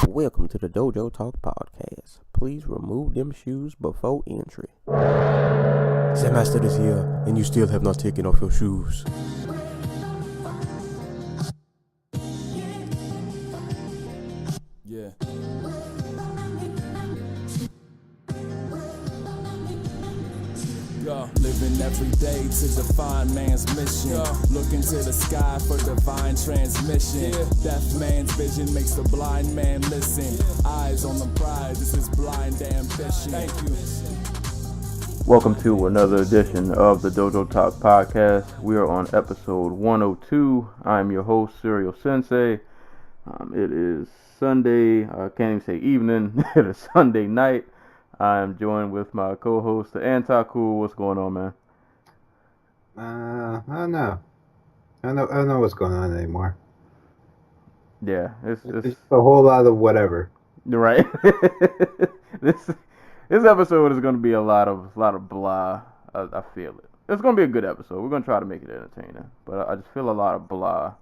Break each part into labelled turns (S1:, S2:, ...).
S1: Welcome to the Dojo Talk Podcast. Please remove them shoes before entry.
S2: The master is here, and you still have not taken off your shoes.
S3: Yeah. Living every day to define man's mission. Looking to the sky for divine transmission. Deaf man's vision makes the blind man listen. Eyes on the prize, this is blind ambition. Thank you.
S4: Welcome to another edition of the Dojo Talk Podcast. We are on episode 102. I'm your host, Serial Sensei. It is Sunday, I can't even say evening, it is Sunday night. I'm joined with my co-host, the Anti-Cool. What's going on, man?
S5: I don't know. I don't know what's going on anymore.
S4: Yeah, it's
S5: a whole lot of whatever.
S4: Right. This episode is going to be a lot of blah. I feel it. It's going to be a good episode. We're going to try to make it entertaining, but I just feel a lot of blah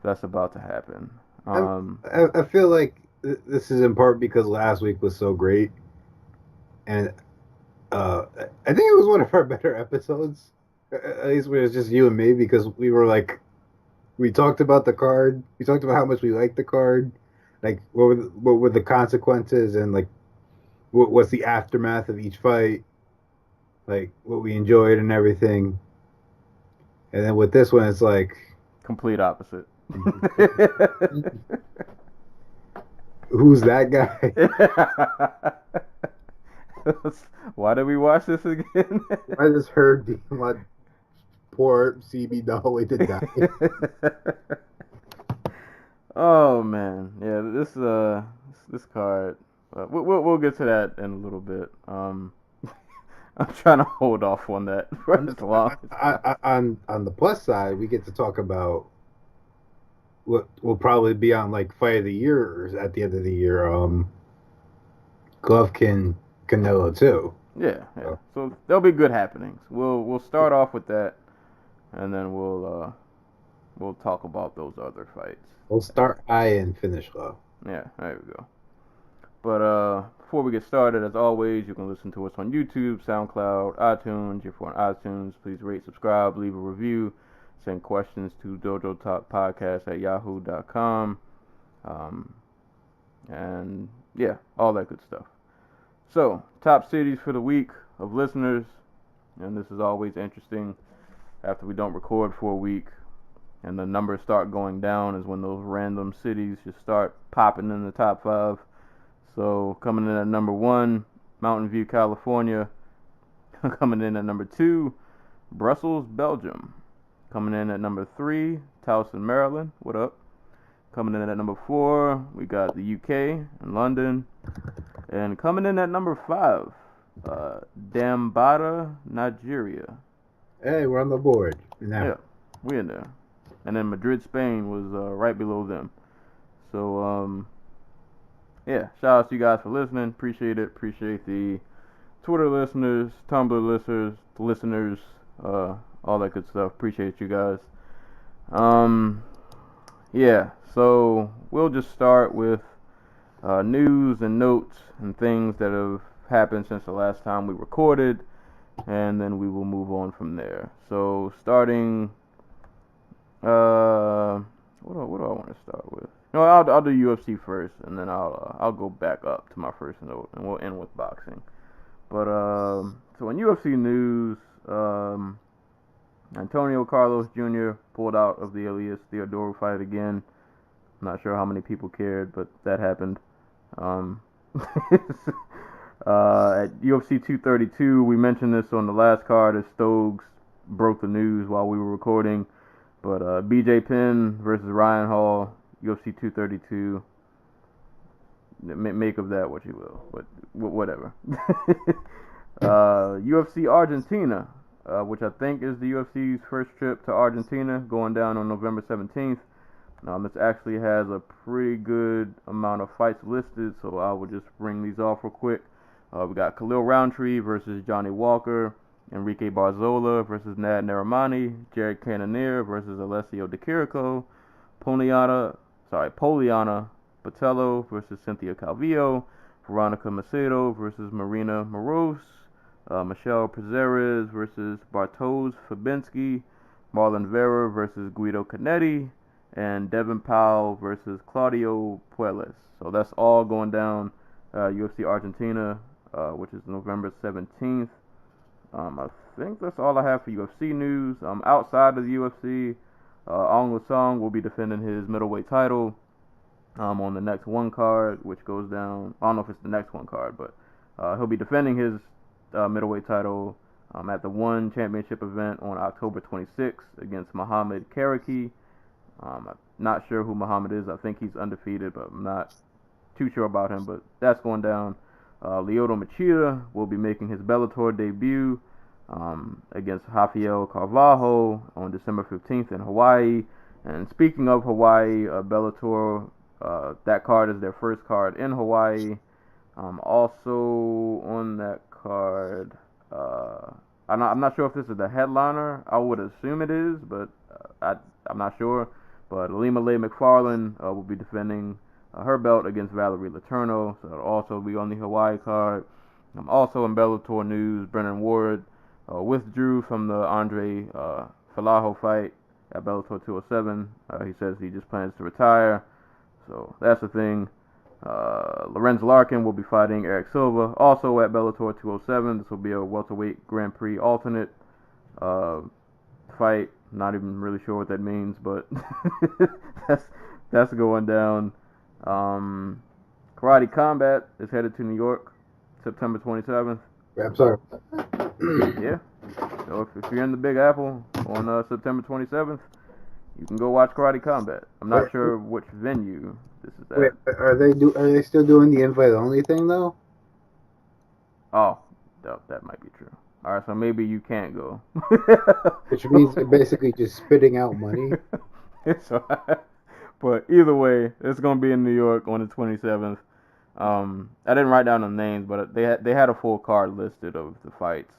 S4: that's about to happen.
S5: I feel like this is in part because last week was so great. And I think it was one of our better episodes. At least when it was just you and me, because we talked about the card. We talked about how much we liked the card. Like, what were the consequences, and like, what's the aftermath of each fight. Like, what we enjoyed and everything. And then with this one, it's like...
S4: complete opposite.
S5: Who's that guy?
S4: Why did we watch this again?
S5: I just heard my poor CB doll way to die.
S4: Oh man, yeah, this card. We'll get to that in a little bit. I'm trying to hold off on that for as long.
S5: On the plus side, we get to talk about what will probably be on like Fight of the Year or at the end of the year. Golovkin Canelo too.
S4: Yeah. So there'll be good happenings. We'll start off with that, and then we'll talk about those other fights.
S5: We'll start high and finish low.
S4: Yeah, there we go. But before we get started, as always, you can listen to us on YouTube, SoundCloud, iTunes. If you're on iTunes, please rate, subscribe, leave a review, send questions to dojotalkpodcast@yahoo.com, and yeah, all that good stuff. So, top cities for the week of listeners, and this is always interesting after we don't record for a week and the numbers start going down is when those random cities just start popping in the top 5. So, coming in at number 1, Mountain View, California. Coming in at number 2, Brussels, Belgium. Coming in at number 3, Towson, Maryland. What up? Coming in at number 4, we got the UK and London. And coming in at number 5, Dambata, Nigeria.
S5: Hey, we're on the board now.
S4: Yeah, we're in there. And then Madrid, Spain was right below them. So, yeah, shout out to you guys for listening. Appreciate it. Appreciate the Twitter listeners, Tumblr listeners, all that good stuff. Appreciate you guys. Yeah, so we'll just start with news and notes and things that have happened since the last time we recorded, and then we will move on from there. So starting, what do I want to start with? No, I'll do UFC first, and then I'll go back up to my first note, and we'll end with boxing. But so in UFC news, Antonio Carlos Jr. pulled out of the Elias Theodorou fight again. I'm not sure how many people cared, but that happened. At UFC 232, we mentioned this on the last card as Stokes broke the news while we were recording. But BJ Penn versus Ryan Hall, UFC 232. Make of that what you will, but whatever. UFC Argentina, which I think is the UFC's first trip to Argentina, going down on November 17th. This actually has a pretty good amount of fights listed, so I will just bring these off real quick. We got Khalil Roundtree versus Johnny Walker, Enrique Barzola versus Nad Narimani, Jared Cannonier versus Alessio Di Chirico, Poliana Botello versus Cynthia Calvillo, Veronica Macedo versus Marina Moroz, Michelle Prazeres versus Bartosz Fabinski, Marlon Vera versus Guido Canetti, and Devin Powell versus Claudio Puelles. So that's all going down UFC Argentina, which is November 17th. I think that's all I have for UFC news. Outside of the UFC, Aung Lasong will be defending his middleweight title on the next one card, which goes down. I don't know if it's the next one card, but he'll be defending his middleweight title at the One Championship event on October 26th against Muhammad Karaki. I'm not sure who Muhammad is. I think he's undefeated, but I'm not too sure about him. But that's going down. Lyoto Machida will be making his Bellator debut against Rafael Carvalho on December 15th in Hawaii. And speaking of Hawaii, Bellator, that card is their first card in Hawaii. Also on that card, I'm not sure if this is the headliner. I would assume it is, but I'm not sure. But Alima Leigh McFarland will be defending her belt against Valerie Letourneau, so it'll also be on the Hawaii card. Also in Bellator news, Brennan Ward withdrew from the Andre Falaho fight at Bellator 207. He says he just plans to retire, so that's the thing. Lorenz Larkin will be fighting Eric Silva, also at Bellator 207. This will be a welterweight Grand Prix alternate fight. Not even really sure what that means, but that's going down. Karate Combat is headed to New York, September 27th.
S5: I'm sorry.
S4: Yeah. So if you're in the Big Apple on September 27th, you can go watch Karate Combat. I'm not sure which venue this is at.
S5: Wait, are they still doing the invite only thing though?
S4: Oh, that might be true. All right, so maybe you can't go.
S5: Which means they're basically just spitting out money.
S4: It's all right. But either way, it's gonna be in New York on the 27th. I didn't write down the names, but they had a full card listed of the fights.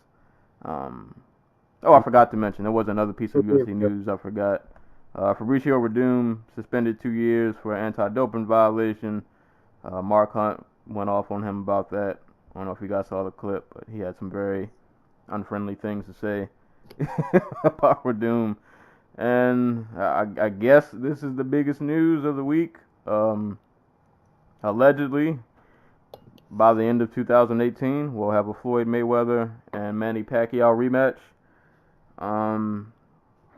S4: I forgot to mention there was another piece of UFC news I forgot. Fabricio Verdum suspended 2 years for anti-doping violation. Mark Hunt went off on him about that. I don't know if you guys saw the clip, but he had some very unfriendly things to say about Verdum. And I guess this is the biggest news of the week. Allegedly, by the end of 2018, we'll have a Floyd Mayweather and Manny Pacquiao rematch.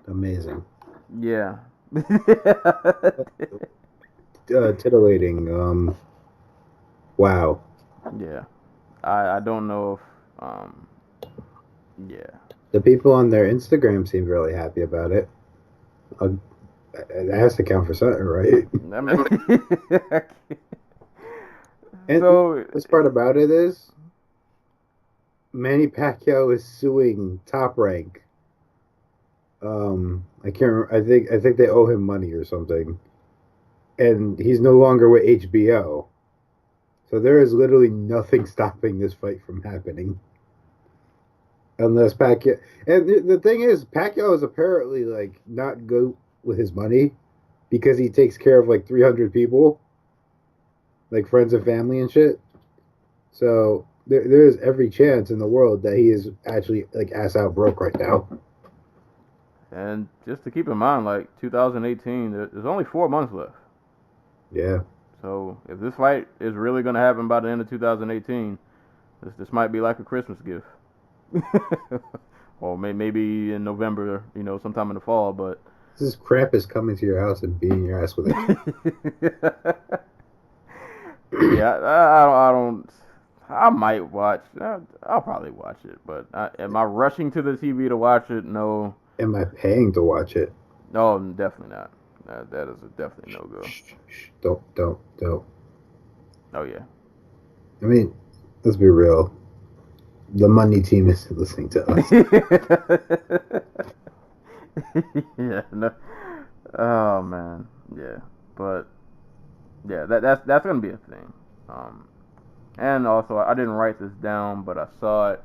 S5: Amazing.
S4: Yeah.
S5: Titillating. Wow.
S4: Yeah. I don't know if yeah.
S5: The people on their Instagram seemed really happy about it. It has to count for something, right?
S4: I mean,
S5: and
S4: so
S5: this part about it is Manny Pacquiao is suing Top Rank. I can't remember. I think they owe him money or something, and he's no longer with HBO. So there is literally nothing stopping this fight from happening. Unless Pacquiao... And the thing is, Pacquiao is apparently, like, not good with his money because he takes care of, like, 300 people. Like, friends and family and shit. So there is every chance in the world that he is actually, like, ass out broke right now.
S4: And just to keep in mind, like, 2018, there's only 4 months left.
S5: Yeah.
S4: So if this fight is really going to happen by the end of 2018, this might be like a Christmas gift. Or maybe in November, sometime in the fall, but...
S5: This is Krampus coming to your house and beating your ass with it.
S4: Yeah, I might watch. I'll probably watch it, but am I rushing to the TV to watch it? No.
S5: Am I paying to watch it?
S4: No, definitely not. That is definitely no-go.
S5: Don't.
S4: Oh, yeah.
S5: I mean, let's be real. The money team isn't listening to us.
S4: Yeah. No. Oh man. Yeah. But yeah, that's gonna be a thing. And also I didn't write this down, but I saw it.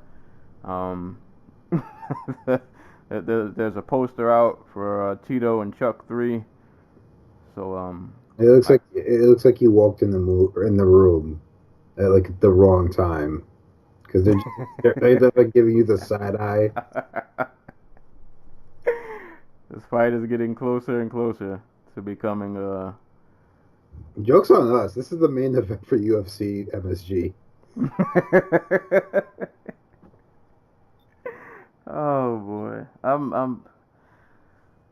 S4: There's a poster out for Tito and Chuck 3. So
S5: It looks like you walked in the room at like the wrong time because they're like giving you the side eye.
S4: This fight is getting closer and closer to becoming
S5: Joke's on us. This is the main event for UFC MSG.
S4: Oh boy,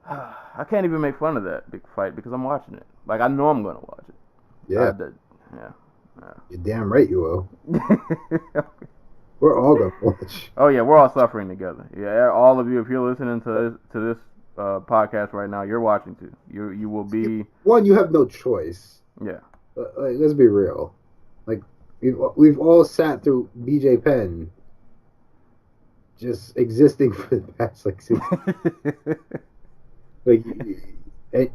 S4: I can't even make fun of that big fight because I'm watching it. Like I know I'm gonna watch it.
S5: Yeah,
S4: Yeah.
S5: you're damn right you will. We're all gonna watch.
S4: Oh yeah, we're all suffering together. Yeah, all of you, if you're listening to this podcast right now, you're watching too. You will be.
S5: One, you have no choice.
S4: Yeah.
S5: Like, let's be real. Like we've all sat through BJ Penn just existing for the past like 6 like,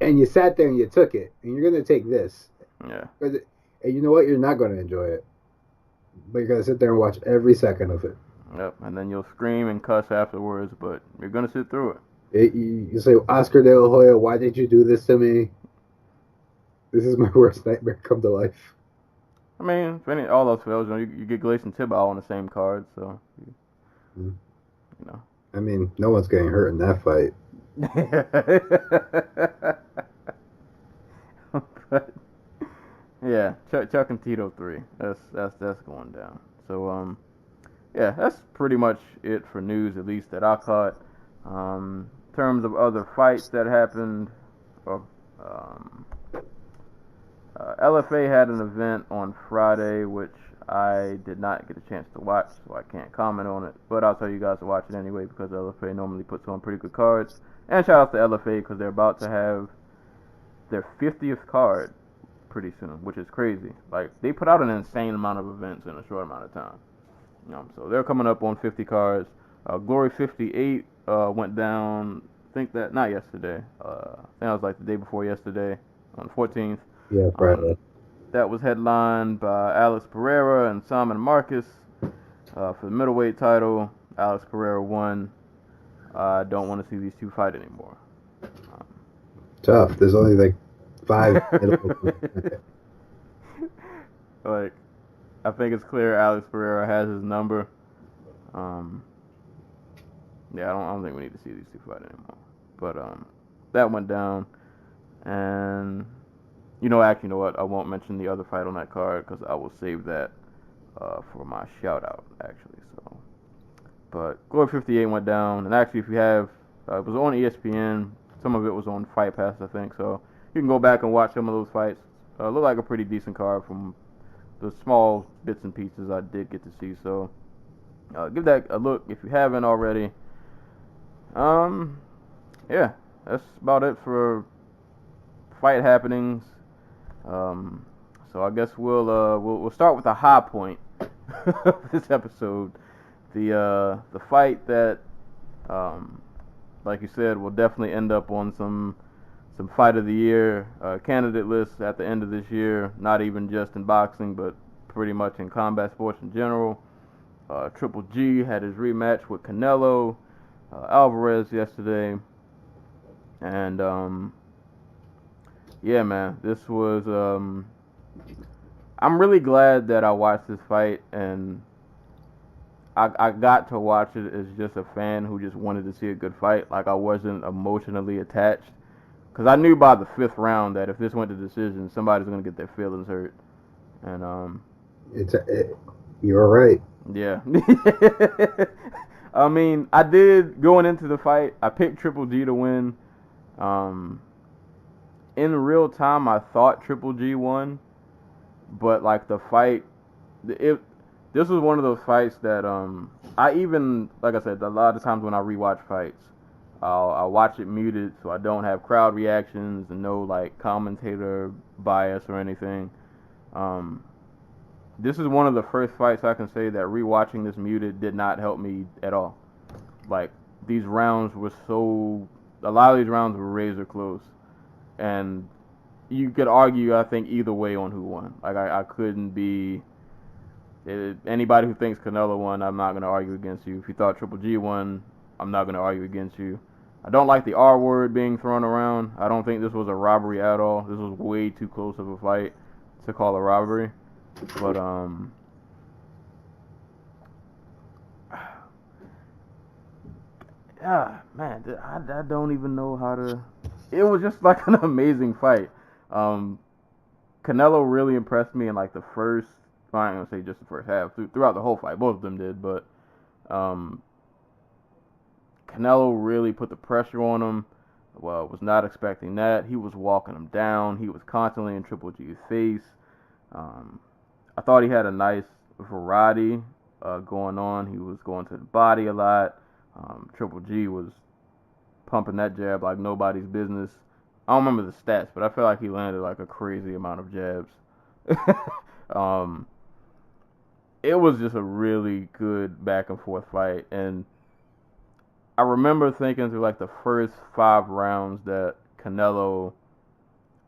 S5: and you sat there and you took it, and you're gonna take this.
S4: Yeah.
S5: And you know what? You're not gonna enjoy it, but you're gonna sit there and watch every second of it.
S4: Yep. And then you'll scream and cuss afterwards, but you're gonna sit through
S5: You say, Oscar De La Hoya, why did you do this to me? This is my worst nightmare come to life.
S4: I mean, if all those fails, you get Gleason Tibau on the same card, so you know.
S5: I mean, no one's getting hurt in that fight.
S4: But yeah, Chuck and Tito 3. That's going down. So yeah, that's pretty much it for news, at least that I caught. In terms of other fights that happened, LFA had an event on Friday, which I did not get a chance to watch, so I can't comment on it. But I'll tell you guys to watch it anyway because LFA normally puts on pretty good cards. And shout out to LFA because they're about to have their 50th card pretty soon, which is crazy. Like, they put out an insane amount of events in a short amount of time. So they're coming up on 50 cards. Glory 58 went down, I think that, not yesterday. I think that was like the day before yesterday, on the 14th.
S5: Yeah, Friday.
S4: That was headlined by Alex Pereira and Simon Marcus for the middleweight title. Alex Pereira won. I don't want to see these two fight anymore.
S5: Tough. There's only like 5.
S4: Like, I think it's clear Alex Pereira has his number. Yeah, I don't think we need to see these two fight anymore. But that went down, and actually, you know what? I won't mention the other fight on that card because I will save that for my shout out, actually. So, but Glory 58 went down, and actually, if you have, it was on ESPN. Some of it was on Fight Pass, I think. So you can go back and watch some of those fights. Look like a pretty decent card from the small bits and pieces I did get to see. So give that a look if you haven't already. Yeah, that's about it for fight happenings. So I guess we'll start with the high point of this episode. The fight that, like you said, will definitely end up on some fight of the year candidate lists at the end of this year. Not even just in boxing, but pretty much in combat sports in general. Triple G had his rematch with Canelo Alvarez yesterday, and yeah, man, this was I'm really glad that I watched this fight, and I got to watch it as just a fan who just wanted to see a good fight. Like, I wasn't emotionally attached, because I knew by the 5th round that if this went to decision, somebody's gonna get their feelings hurt, and
S5: You're right.
S4: yeah. I mean, I did, going into the fight, I picked Triple G to win. In real time, I thought Triple G won, but like the fight, this was one of those fights that I even, like I said, a lot of times when I rewatch fights, I'll watch it muted so I don't have crowd reactions and no like commentator bias or anything. This is one of the first fights I can say that rewatching this muted did not help me at all. Like, these rounds were a lot of these rounds were razor close. And you could argue, I think, either way on who won. Like, I couldn't be... Anybody who thinks Canelo won, I'm not going to argue against you. If you thought Triple G won, I'm not going to argue against you. I don't like the R word being thrown around. I don't think this was a robbery at all. This was way too close of a fight to call a robbery. But yeah, man, I don't even know how to. It was just like an amazing fight. Canelo really impressed me in like the first. Well, I'm gonna say just the first half. Throughout the whole fight, both of them did, but Canelo really put the pressure on him. Well, was not expecting that. He was walking him down. He was constantly in Triple G's face. I thought he had a nice variety going on. He was going to the body a lot. Triple G was pumping that jab like nobody's business. I don't remember the stats, but I feel like he landed like a crazy amount of jabs. It was just a really good back and forth fight, and I remember thinking through like the first 5 rounds that Canelo,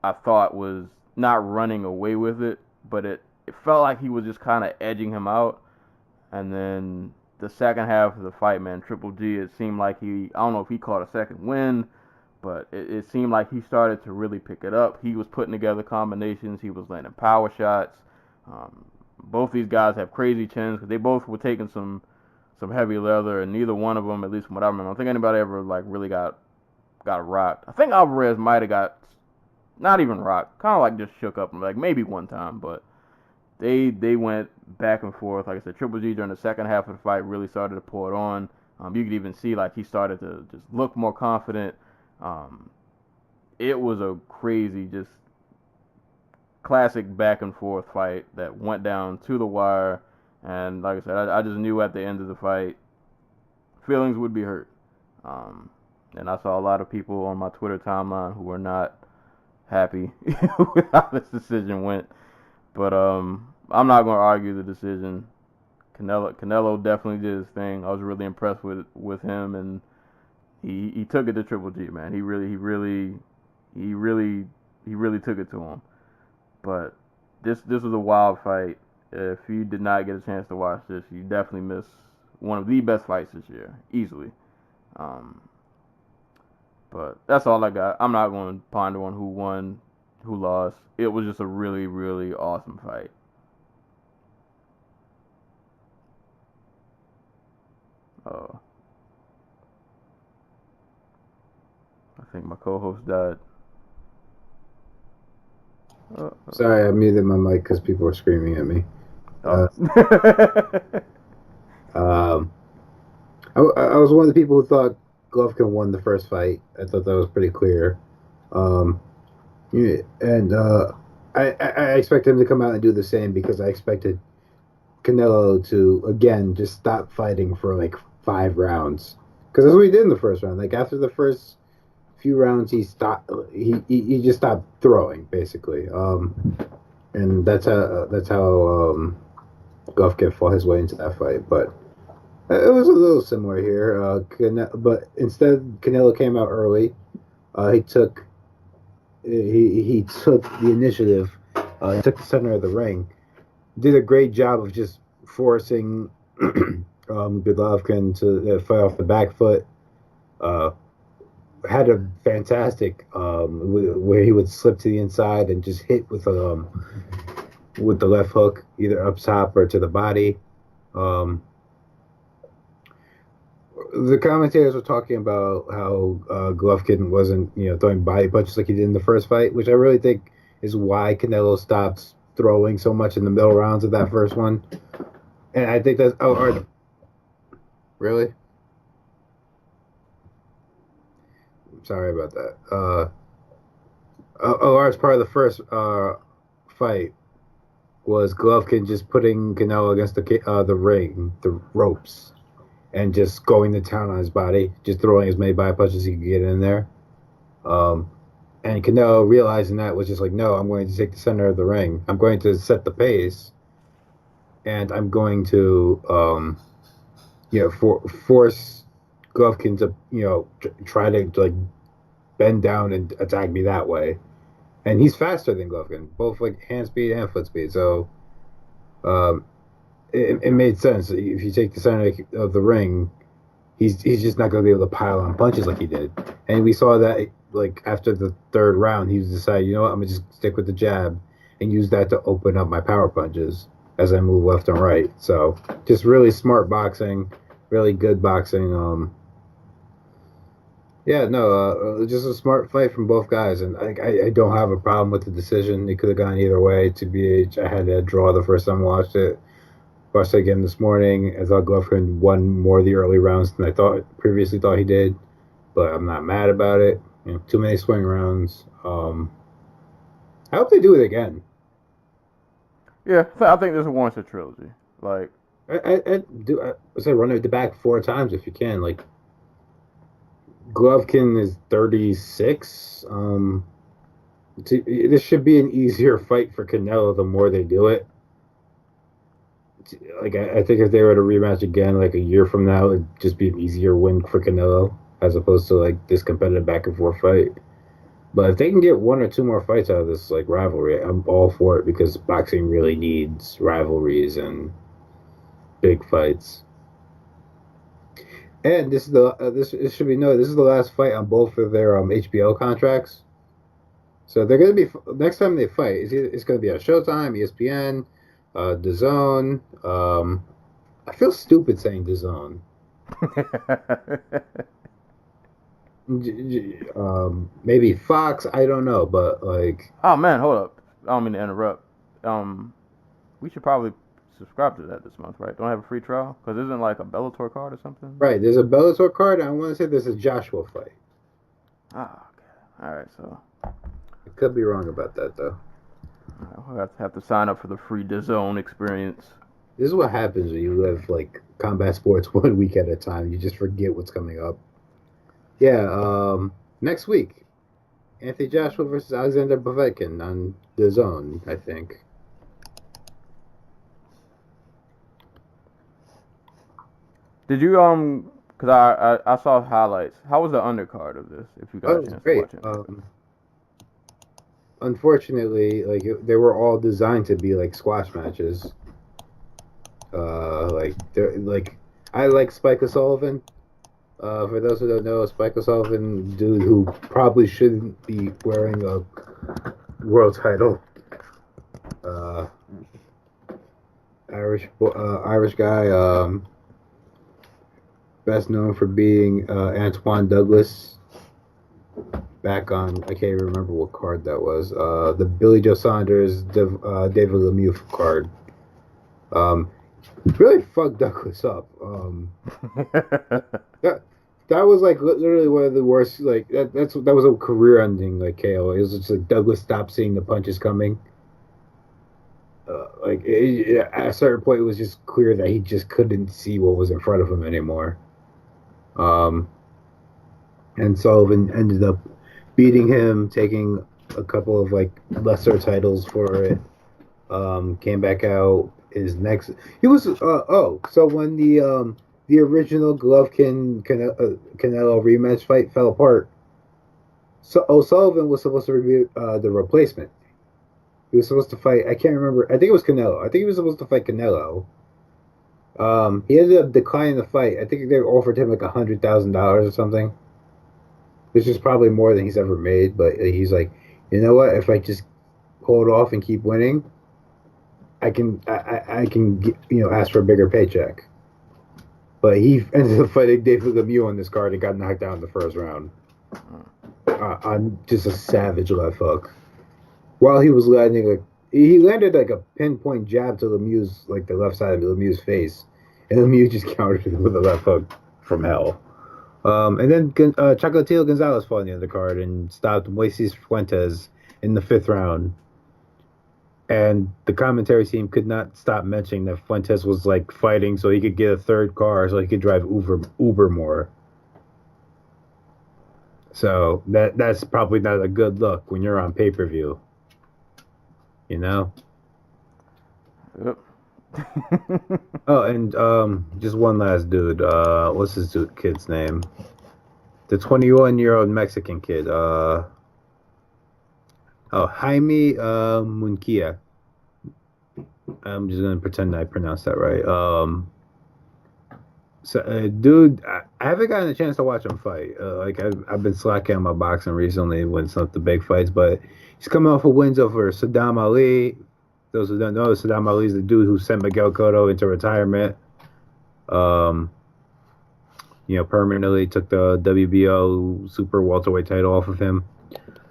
S4: I thought, was not running away with it, but it felt like he was just kind of edging him out. And then the second half of the fight, man, Triple G, it seemed like I don't know if he caught a second wind, but it seemed like he started to really pick it up. He was putting together combinations. He was landing power shots. Both these guys have crazy chins because they both were taking some heavy leather, and neither one of them, at least from what I remember, I don't think anybody ever like really got rocked. I think Alvarez might have got not even rocked, kind of like just shook up, like maybe one time, but they went back and forth. Like I said, Triple G during the second half of the fight really started to pour it on. You could even see like he started to just look more confident. It was a crazy, just classic back and forth fight that went down to the wire. And like I said, I just knew at the end of the fight, feelings would be hurt. And I saw a lot of people on my Twitter timeline who were not happy with how this decision went. But I'm not going to argue the decision. Canelo definitely did his thing. I was really impressed with him, and he took it to Triple G, man. He really took it to him. But this was a wild fight. If you did not get a chance to watch this, you definitely missed one of the best fights this year, easily. But that's all I got. I'm not going to ponder on who won, who lost. It was just a really, really awesome fight. I think my co-host died.
S5: Sorry, I muted my mic because people were screaming at me. I was one of the people who thought Golovkin won the first fight. I thought that was pretty clear. I expect him to come out and do the same because I expected Canelo to, again, just stop fighting for like 5 rounds. Because that's what he did in the first round. Like, after the first few rounds, he stopped. He just stopped throwing, basically. And that's how Golovkin fought his way into that fight. But it was a little similar here. But instead, Canelo came out early. He took the initiative. He took the center of the ring. Did a great job of just forcing Golovkin to fight off the back foot. Had a fantastic where he would slip to the inside and just hit with the left hook, either up top or to the body. The commentators were talking about how Golovkin wasn't, throwing body punches like he did in the first fight, which I really think is why Canelo stopped throwing so much in the middle rounds of that first one. And I think that's... really? Sorry about that. A large part of the first fight was Golovkin just putting Canelo against the ring, the ropes, and just going to town on his body, just throwing as many body punches as he could get in there. And Canelo, realizing that, was just like, no, I'm going to take the center of the ring. I'm going to set the pace, and I'm going to, force Golovkin to, try to like bend down and attack me that way. And he's faster than Golovkin, both like hand speed and foot speed. So it made sense. If you take the center of the ring, he's just not going to be able to pile on punches like he did. And we saw that like after the third round, he decided, you know what, I'm gonna just stick with the jab and use that to open up my power punches as I move left and right. So just really smart boxing, really good boxing. Just a smart fight from both guys, and I don't have a problem with the decision. It could have gone either way. TBH, I had to draw the first time I watched it. Watched it again this morning. I thought Golovkin won more of the early rounds than I previously thought he did, but I'm not mad about it. You know, too many swing rounds. I hope they do it again.
S4: Yeah, I think this warrants a trilogy. Like,
S5: I say run it back 4 times if you can. Like, Golovkin is 36. This should be an easier fight for Canelo the more they do it. Like, I think if they were to rematch again, like a year from now, it'd just be an easier win for Canelo as opposed to like this competitive back and forth fight. But if they can get 1 or 2 more fights out of this like rivalry, I'm all for it because boxing really needs rivalries and big fights. And this is this should be noted. This is the last fight on both of their HBO contracts. So they're going to be next time they fight. It's going to be on Showtime, ESPN, DAZN. I feel stupid saying DAZN. Maybe Fox. I don't know, but like.
S4: Oh man, hold up. I don't mean to interrupt. We should probably subscribe to that this month, right? Don't have a free trial because isn't like a Bellator card or something?
S5: Right. There's a Bellator card. And I want to say there's a Joshua fight.
S4: Ah, okay. All right. So.
S5: I could be wrong about that though.
S4: We'll have to sign up for the free DAZN experience.
S5: This is what happens when you live like combat sports 1 week at a time. You just forget what's coming up. Yeah, next week, Anthony Joshua versus Alexander Povetkin on DAZN, I think.
S4: Did you because I saw highlights. How was the undercard of this? If you got a chance to watch it.
S5: Unfortunately, like they were all designed to be like squash matches. I like Spike O'Sullivan. For those who don't know, Spike O'Sullivan, dude who probably shouldn't be wearing a world title. Irish guy. Best known for beating Antoine Douglas back on, I can't even remember what card that was. The Billy Joe Saunders, David Lemieux card. Really fucked Douglas up. That was like literally one of the worst. Like that was a career-ending like KO. It was just like Douglas stopped seeing the punches coming. At a certain point, it was just clear that he just couldn't see what was in front of him anymore. And Sullivan ended up beating him, taking a couple of like lesser titles for it. Came back out. His next, he was so when the original Golovkin Canelo rematch fight fell apart, so O'Sullivan was supposed to be the replacement. He was supposed to fight. I can't remember. I think it was Canelo. I think he was supposed to fight Canelo. He ended up declining the fight. I think they offered him like $100,000 or something, which is probably more than he's ever made. But he's like, you know what? If I just hold off and keep winning, I can ask for a bigger paycheck. But he ended up fighting David Lemieux on this card and got knocked out in the first round on just a savage left hook. While he was landing he landed like a pinpoint jab to Lemieux's like the left side of Lemieux's face, and Lemieux just countered it with a left hook from hell. And then Chocolatito Gonzalez fought on the undercard and stopped Moises Fuentes in the 5th round. And the commentary team could not stop mentioning that Fuentes was like fighting so he could get a 3rd car so he could drive Uber more. So that's probably not a good look when you're on pay-per-view. You know?
S4: Yep.
S5: Oh, and just one last dude. What's his kid's name? The 21-year-old Mexican kid. Jaime Munguia. I'm just gonna pretend I pronounced that right. So, dude, I haven't gotten a chance to watch him fight. Like I've been slacking on my boxing recently when it's not the big fights, but he's coming off of wins over Saddam Ali. Those who don't know, Saddam Ali is the dude who sent Miguel Cotto into retirement. Permanently took the WBO super welterweight title off of him,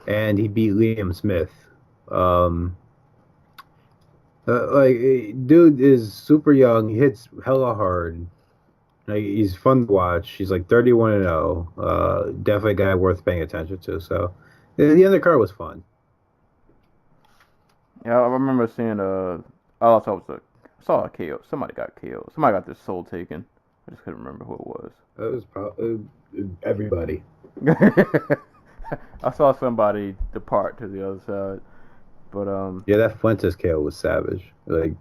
S5: and he beat Liam Smith. Dude is super young. He hits hella hard. Like, he's fun to watch. He's like 31-0. Definitely a guy worth paying attention to. So the undercard was fun.
S4: Yeah, I remember seeing I saw a KO. Somebody got KO. Somebody got their soul taken. I just couldn't remember who it was.
S5: It was probably everybody.
S4: I saw somebody depart to the other side, but
S5: yeah, that Fuentes KO was savage. Like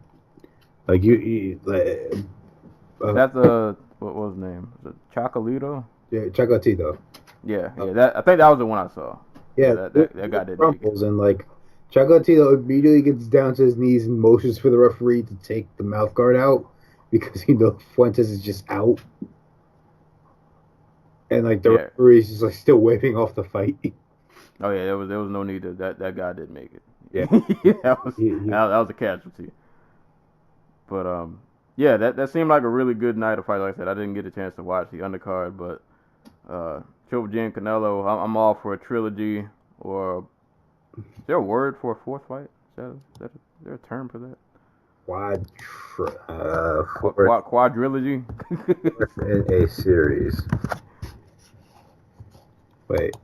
S5: you
S4: that's what was his name? Was it Chocolito?
S5: Yeah, Chocolatito.
S4: Yeah. I think that was the one I saw.
S5: Yeah,
S4: that guy did
S5: crumbles, and like Chocolatito immediately gets down to his knees and motions for the referee to take the mouth guard out because he knows Fuentes is just out. And like the referee's just like still waving off the fight.
S4: Oh yeah, there was no need to that guy didn't make it.
S5: Yeah,
S4: that was a casualty. But yeah, that seemed like a really good night of fight. Like I said, I didn't get a chance to watch the undercard, but Triple G and Canelo, I'm all for a trilogy. Or is there a word for a fourth fight? Is there a term for that? Quadrilogy.
S5: In a series. Wait.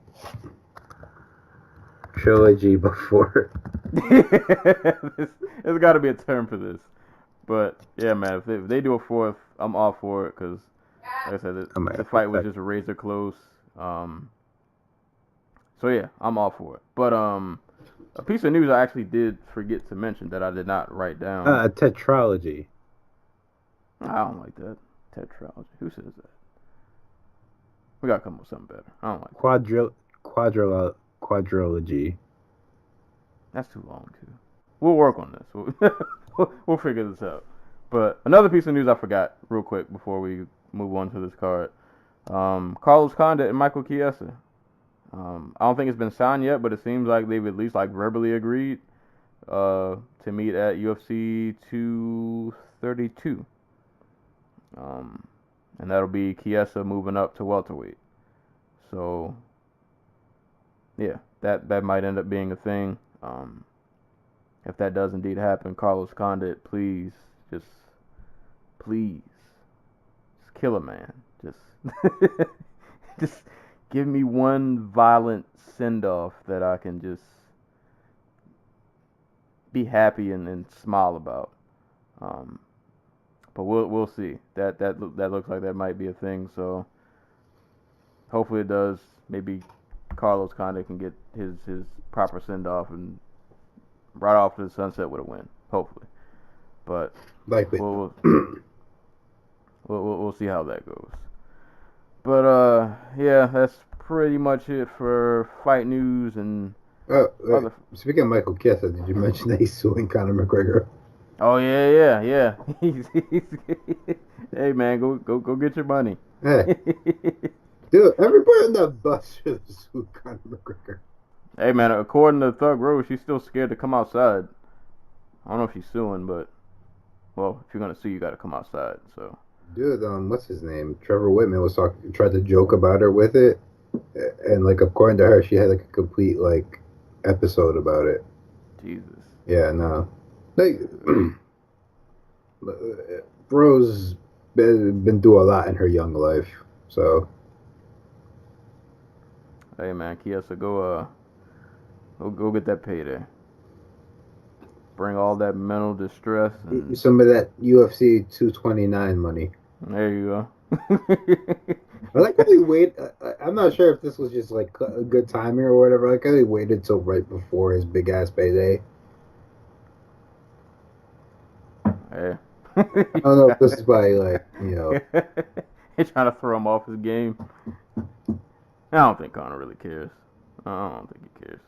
S5: Trilogy before.
S4: There's got to be a term for this. But yeah, man, if they do a fourth, I'm all for it because, like I said, the fight was just razor close. So yeah, I'm all for it. But a piece of news I actually did forget to mention that I did not write down.
S5: Tetralogy.
S4: I don't like that. Tetralogy. Who says that? We gotta come up with something better. I don't like
S5: Quadrilogy.
S4: That's too long too. We'll work on this. We'll figure this out. But another piece of news I forgot real quick before we move on to this card. Carlos Condit and Michael Chiesa. I don't think it's been signed yet, but it seems like they've at least like verbally agreed to meet at UFC 232. And that'll be Chiesa moving up to welterweight. So yeah, that might end up being a thing. If that does indeed happen, Carlos Condit, please kill a man. Just give me one violent send-off that I can just be happy and smile about. But we'll see. That looks like that might be a thing. So hopefully it does. Maybe Carlos Condit can get his proper send-off and right off to the sunset with a win. Hopefully, but
S5: likely
S4: we'll see how that goes. But yeah, that's pretty much it for fight news and.
S5: Speaking of Michael Chiesa, did you mention that he's suing Conor McGregor?
S4: Oh yeah. Hey man, go get your money.
S5: Hey, dude, everybody on that bus should have sued Conor McGregor.
S4: Hey man, according to Thug Rose, she's still scared to come outside. I don't know if she's suing, but well, if you're gonna sue, you gotta come outside. So.
S5: Dude, what's his name? Trevor Whitman tried to joke about her with it, and like according to her, she had like a complete like episode about it.
S4: Jesus.
S5: Yeah, no. Like, Rose been through a lot in her young life, so.
S4: Hey man, Chiesa, go get that payday. Bring all that mental distress and
S5: some of that UFC 229 money.
S4: There you go.
S5: I like how they wait. I'm not sure if this was just like a good timing or whatever. I like how they waited till right before his big ass payday.
S4: Hey.
S5: I don't know if this is by like
S4: He's trying to throw him off his game. I don't think Conor really cares. I don't think he cares.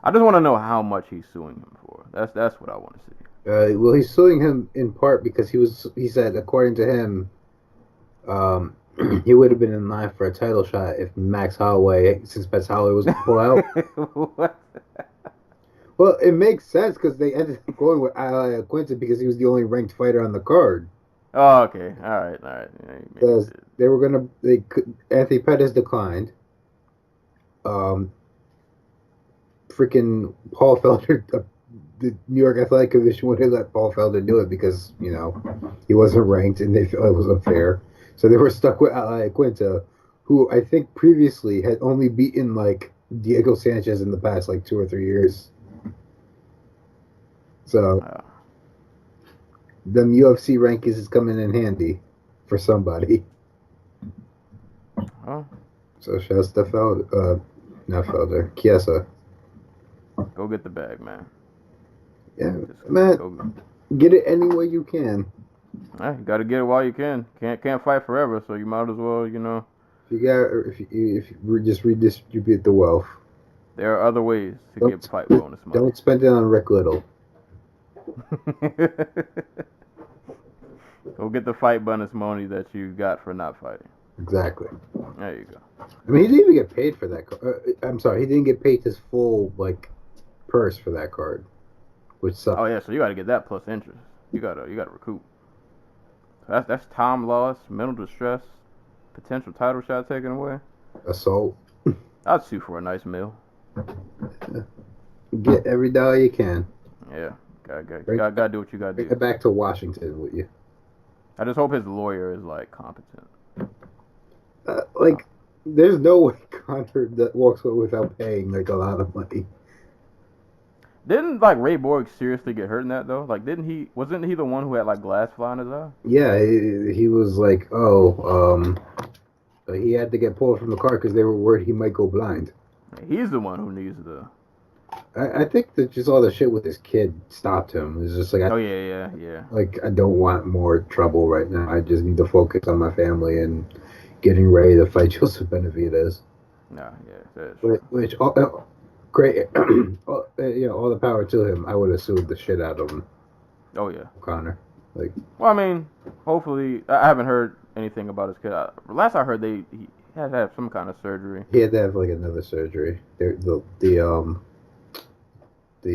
S4: I just want to know how much he's suing him for. That's what I want to see.
S5: Well, he's suing him in part because he said, according to him, he would have been in line for a title shot if since Max Holloway was pull out.
S4: What?
S5: Well, it makes sense because they ended up going with Quinton because he was the only ranked fighter on the card.
S4: Oh, okay. All right. Yeah,
S5: Because they were gonna, Anthony Pettis declined. Freaking Paul Felder, the New York Athletic Commission wouldn't let Paul Felder do it because he wasn't ranked and they felt it was unfair. So they were stuck with Quinta, who I think previously had only beaten like Diego Sanchez in the past like 2 or 3 years. So them UFC rankings is coming in handy for somebody.
S4: Oh.
S5: So shouts to not Felder, Chiesa.
S4: Go get the bag, man.
S5: Yeah, man. Get it any way you can.
S4: You gotta get it while you can. Can't fight forever, so you might as well,
S5: If you just redistribute the wealth.
S4: There are other ways to get fight bonus money.
S5: Don't spend it on Rick Little.
S4: Go get the fight bonus money that you got for not fighting.
S5: Exactly.
S4: There you go.
S5: I mean, he didn't even get paid for that. I'm sorry, he didn't get paid his full purse for that card, which sucks.
S4: Oh yeah, so you got to get that plus interest. You gotta recoup. So that's time loss, mental distress, potential title shot taken away.
S5: Assault.
S4: I'd sue for a nice meal.
S5: Get every dollar you can.
S4: Yeah, gotta do what you gotta do.
S5: Bring it back to Washington with you.
S4: I just hope his lawyer is competent.
S5: There's no way Conor that walks away without paying a lot of money.
S4: Didn't Ray Borg seriously get hurt in that though? Wasn't he the one who had glass fly in his eye?
S5: Yeah, he was he had to get pulled from the car because they were worried he might go blind.
S4: He's the one who needs the.
S5: I think that just all the shit with his kid stopped him. It's just
S4: Oh yeah.
S5: I don't want more trouble right now. I just need to focus on my family and getting ready to fight Joseph Benavidez.
S4: No, yeah,
S5: which great, all the power to him. I would have sued the shit out of him.
S4: Oh yeah,
S5: Conor.
S4: Well, I mean, hopefully, I haven't heard anything about his kid. Last I heard, he had to have some kind of surgery.
S5: He had to have another surgery. The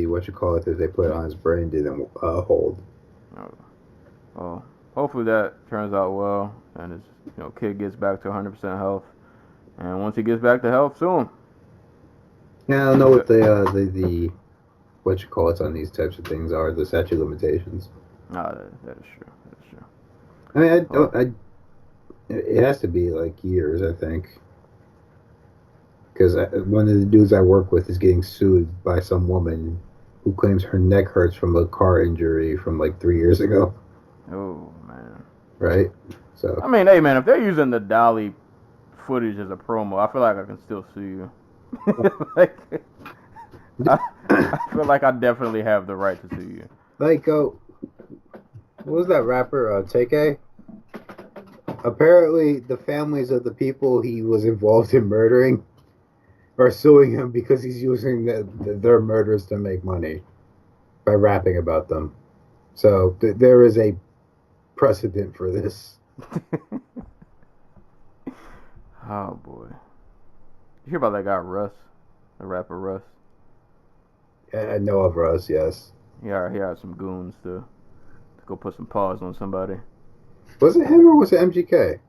S5: what you call it that they put on his brain didn't hold.
S4: Oh. Well, hopefully that turns out well, and his kid gets back to 100% health. And once he gets back to health, sue him.
S5: Yeah, I don't know what the what you call it on these types of things are. The statute of limitations.
S4: That is true.
S5: I mean, it has to be years, I think. Because one of the dudes I work with is getting sued by some woman who claims her neck hurts from a car injury from 3 years ago.
S4: Oh, man.
S5: Right? So.
S4: I mean, hey, man, if they're using the Dolly footage as a promo, I feel like I can still sue you. I feel like I definitely have the right to sue you.
S5: What was that rapper, TK? Apparently, the families of the people he was involved in murdering are suing him because he's using their murders to make money by rapping about them. So there is a precedent for this.
S4: Oh boy! You hear about that guy Russ, the rapper Russ?
S5: I know of Russ, yes.
S4: He hired some goons to go put some paws on somebody.
S5: Was it him or was it MGK?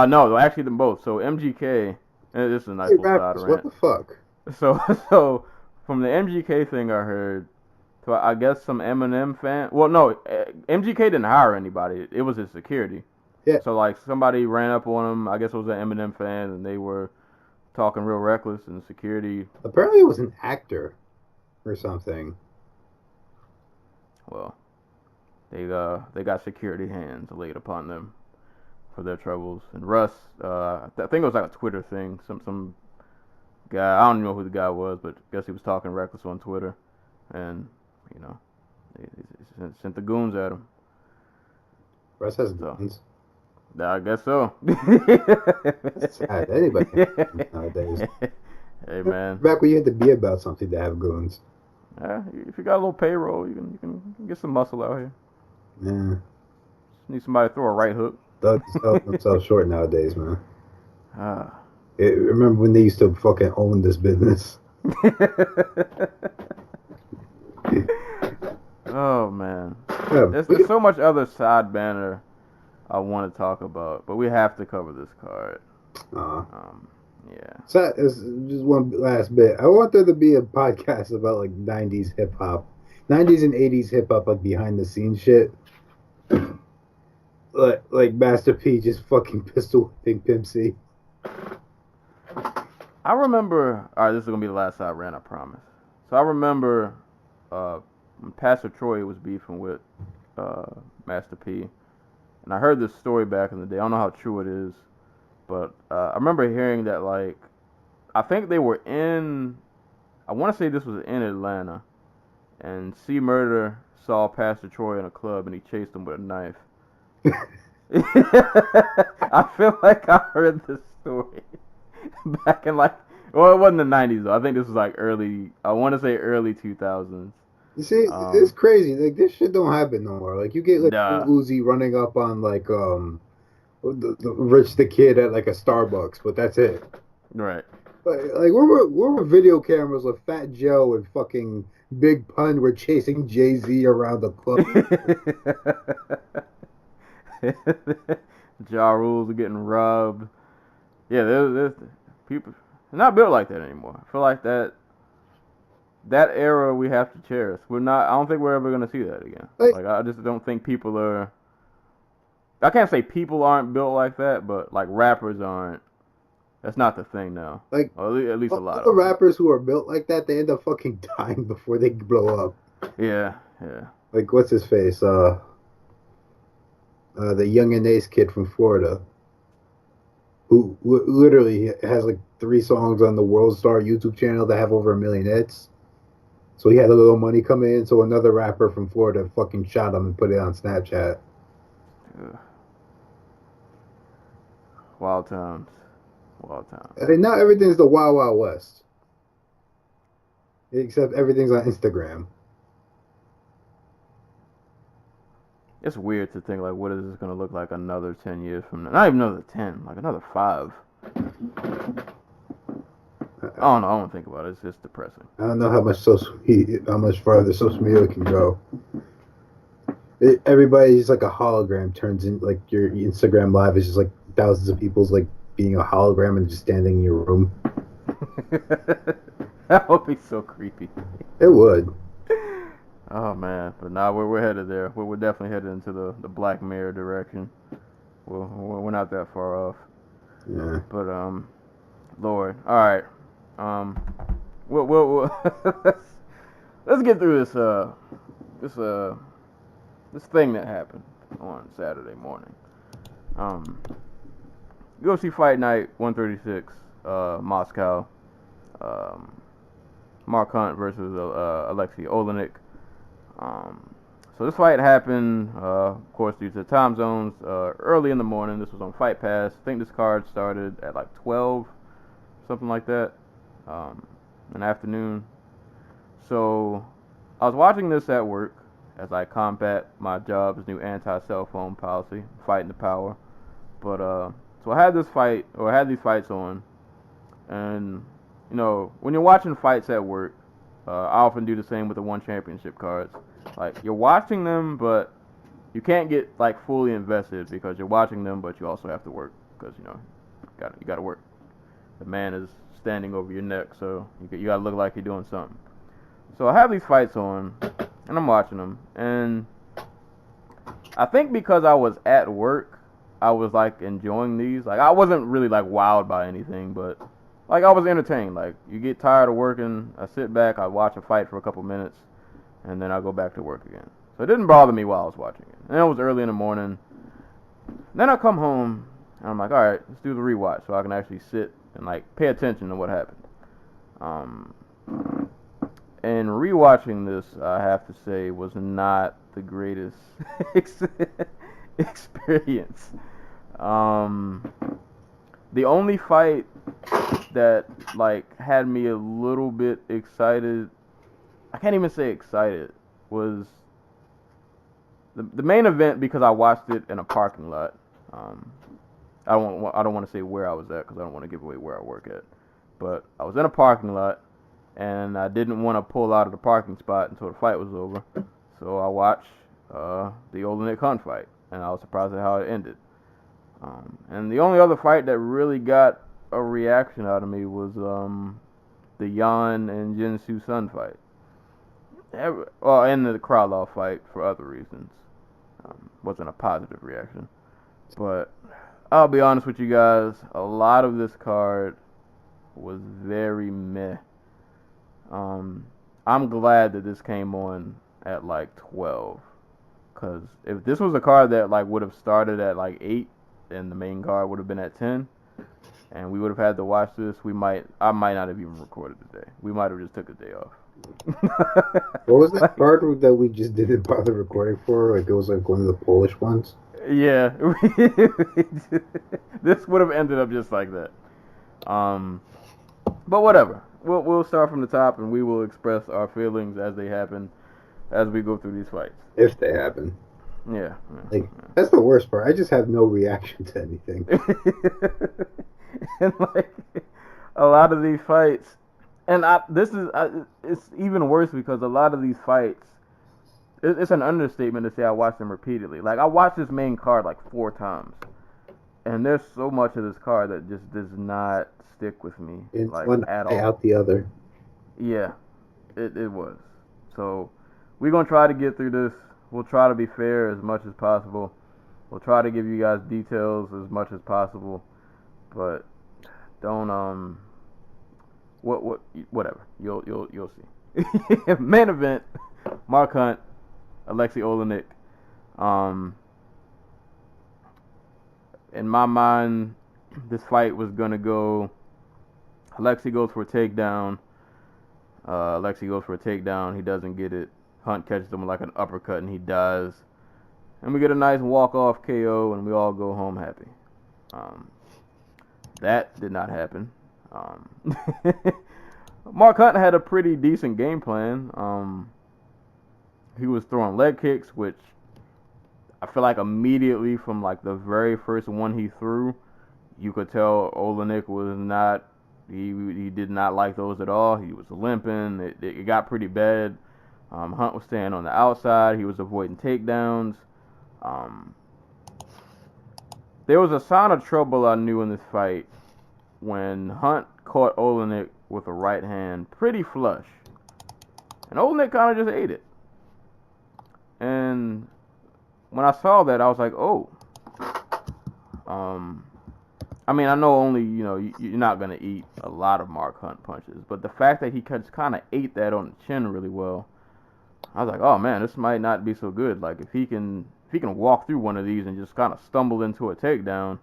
S4: No, actually them both. So MGK. This is a nice little side rant.
S5: What the fuck?
S4: So from the MGK thing I heard, so I guess some Eminem fan. Well, no, MGK didn't hire anybody. It was his security.
S5: Yeah.
S4: So somebody ran up on him. I guess it was an Eminem fan, and they were talking real reckless. And security.
S5: Apparently, it was an actor or something.
S4: Well, they got security hands laid upon them for their troubles. And Russ, I think it was a Twitter thing. Some guy, I don't know who the guy was, but I guess he was talking reckless on Twitter, and they sent the goons at him.
S5: Russ has guns.
S4: I guess so.
S5: It's sad. Anybody nowadays.
S4: Hey man.
S5: Back when you had to be about something to have goons.
S4: If you got a little payroll, you can get some muscle out here.
S5: Yeah.
S4: Just need somebody to throw a right hook.
S5: Thugs sell themselves short nowadays, man.
S4: Ah.
S5: Remember when they used to fucking own this business?
S4: Oh man,
S5: Yeah,
S4: there's so much other side banner I want to talk about, but we have to cover this card. Yeah.
S5: So it's just one last bit. I want there to be a podcast about like 90s hip hop, 90s and 80s hip hop, like behind the scenes shit. Like Master P just fucking pistol whipping Pimp C.
S4: I remember. All right, this is gonna be the last side rant, I promise. So I remember when Pastor Troy was beefing with Master P, and I heard this story back in the day. I don't know how true it is, but I remember hearing that, like, I think they were in, I want to say this was in Atlanta, and C Murder saw Pastor Troy in a club and he chased him with a knife. I feel like I heard this story back in, like, well, it wasn't the 90s though. I think this was like I want to say early 2000s.
S5: You see, it's crazy. Like this shit don't happen no more. Like you get like
S4: Nah.
S5: Uzi running up on like the Rich the Kid at like a Starbucks, but that's it.
S4: Right.
S5: Like where were video cameras with Fat Joe and fucking Big Pun were chasing Jay-Z around the club?
S4: Ja Rules are getting robbed. Yeah, there's people they're not built like that anymore. I feel like that era we have to cherish. I don't think we're ever gonna see that again. Like I just don't think people are. I can't say people aren't built like that, but like rappers aren't. That's not the thing now.
S5: Like
S4: at least a lot
S5: of the
S4: of them.
S5: rappers who are built like that, they end up fucking dying before they blow up.
S4: Yeah.
S5: Like what's his face? The Young and Ace kid from Florida, who literally has like 3 songs on the World Star YouTube channel that have over 1 million hits. So he had a little money coming in, so another rapper from Florida fucking shot him and put it on Snapchat.
S4: Ugh. Wild times.
S5: I mean, now everything's the Wild Wild West. Except everything's on Instagram.
S4: It's weird to think, like, what is this going to look like another 10 years from now? Not even another 10, like another 5. I don't know. I don't think about it. It's just depressing.
S5: I don't know how much farther social media can go. Everybody's like a hologram. Turns in like your Instagram live is just like thousands of people's like being a hologram and just standing in your room.
S4: That would be so creepy.
S5: It would.
S4: Oh man, but nah, we're headed there. We're definitely headed into the Black Mirror direction. We're not that far off.
S5: Yeah.
S4: But Lord, all right. We'll let's get through this thing that happened on Saturday morning. UFC Fight Night 136, Moscow. Mark Hunt versus Alexei Oleynik. So this fight happened, of course, due to the time zones, early in the morning. This was on Fight Pass. I think this card started at like 12, something like that, in the afternoon. So I was watching this at work as I combat my job's new anti-cell phone policy, fighting the power. But so I had these fights on, and you know, when you're watching fights at work, I often do the same with the one championship cards. Like, you're watching them, but you can't get like fully invested because you're watching them, but you also have to work because you know you got to work. The man is standing over your neck, so you got to look like you're doing something. So I have these fights on, and I'm watching them, and I think because I was at work, I was like enjoying these. Like, I wasn't really like wowed by anything, but like I was entertained. Like, you get tired of working, I sit back, I watch a fight for a couple minutes, and then I go back to work again. So it didn't bother me while I was watching it. And it was early in the morning. Then I come home, and I'm like, all right, let's do the rewatch so I can actually sit and like pay attention to what happened. And rewatching this, I have to say, was not the greatest experience. The only fight that like had me a little bit excited, I can't even say excited, was the main event because I watched it in a parking lot. I don't want to say where I was at because I don't want to give away where I work at. But I was in a parking lot, and I didn't want to pull out of the parking spot until the fight was over. So I watched the Oleynik Hunt fight, and I was surprised at how it ended. And the only other fight that really got a reaction out of me was the Yan and Jinsu Sun fight. And the Krylov fight for other reasons. Wasn't a positive reaction. But I'll be honest with you guys, a lot of this card was very meh. I'm glad that this came on at like 12. Because if this was a card that like would have started at like 8 and the main card would have been at 10, and we would have had to watch this, I might not have even recorded today. We might have just took a day off.
S5: What was that card that we just didn't bother recording for? Like it was like one of the Polish ones?
S4: Yeah. This would have ended up just like that. But whatever. We'll start from the top, and we will express our feelings as they happen as we go through these fights.
S5: If they happen.
S4: Yeah.
S5: That's the worst part. I just have no reaction to anything.
S4: And like a lot of these fights, and it's even worse because a lot of these fights, it's an understatement to say I watched them repeatedly. Like I watched this main card like 4 times, and there's so much of this card that just does not stick with me
S5: It's
S4: like
S5: one
S4: at
S5: eye
S4: all.
S5: out the other.
S4: Yeah, it was. So we're gonna try to get through this. We'll try to be fair as much as possible. We'll try to give you guys details as much as possible, but don't whatever. You'll see. Main event: Mark Hunt, Alexei Oleynik. In my mind, this fight was gonna go. Alexei goes for a takedown. Alexei goes for a takedown. He doesn't get it. Hunt catches him with like an uppercut, and he does. And we get a nice walk-off KO, and we all go home happy. That did not happen. Mark Hunt had a pretty decent game plan. He was throwing leg kicks, which I feel like immediately from like the very first one he threw, you could tell Oleynik was not. He did not like those at all. He was limping. It got pretty bad. Hunt was staying on the outside. He was avoiding takedowns. There was a sign of trouble I knew in this fight when Hunt caught Oleynik with a right hand pretty flush. And Oleynik kind of just ate it. And when I saw that, I was like, oh. I mean, I know only, you're not going to eat a lot of Mark Hunt punches. But the fact that he just kind of ate that on the chin really well, I was like, oh man, this might not be so good. Like if he can walk through one of these and just kind of stumble into a takedown,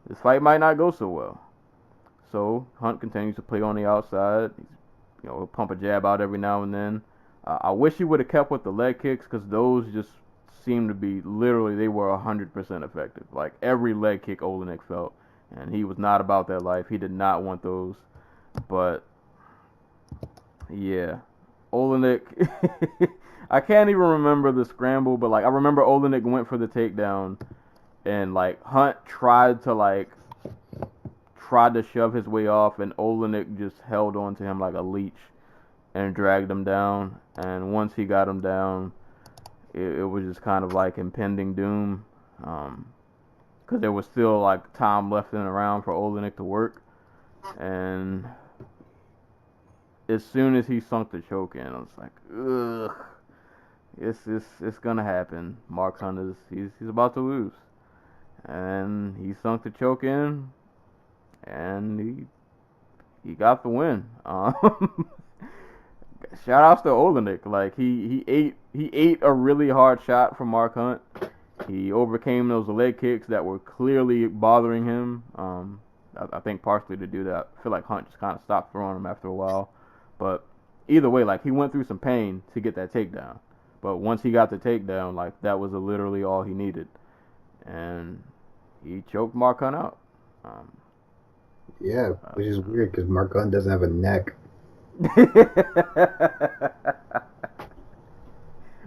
S4: this fight might not go so well. So Hunt continues to play on the outside. He'll pump a jab out every now and then. I wish he would have kept with the leg kicks because those just seemed to be literally they were 100% effective. Like every leg kick Oleynik felt, and he was not about that life. He did not want those. But yeah, Oleynik. I can't even remember the scramble, but like I remember Oleynik went for the takedown, and like Hunt tried to shove his way off, and Oleynik just held on to him like a leech and dragged him down. And once he got him down, it was just kind of like impending doom, because there was still like time left in around for Oleynik to work. And as soon as he sunk the choke in, I was like, ugh. It's gonna happen. Mark Hunt he's about to lose, and he sunk the choke in, and he got the win. Shout outs to Oleynik. Like he ate a really hard shot from Mark Hunt. He overcame those leg kicks that were clearly bothering him. I think partially to do that. I feel like Hunt just kind of stopped throwing him after a while, but either way, like he went through some pain to get that takedown. But once he got the takedown, like that was literally all he needed, and he choked Mark Hunt out.
S5: Yeah, which is weird because Mark Hunt doesn't have a neck.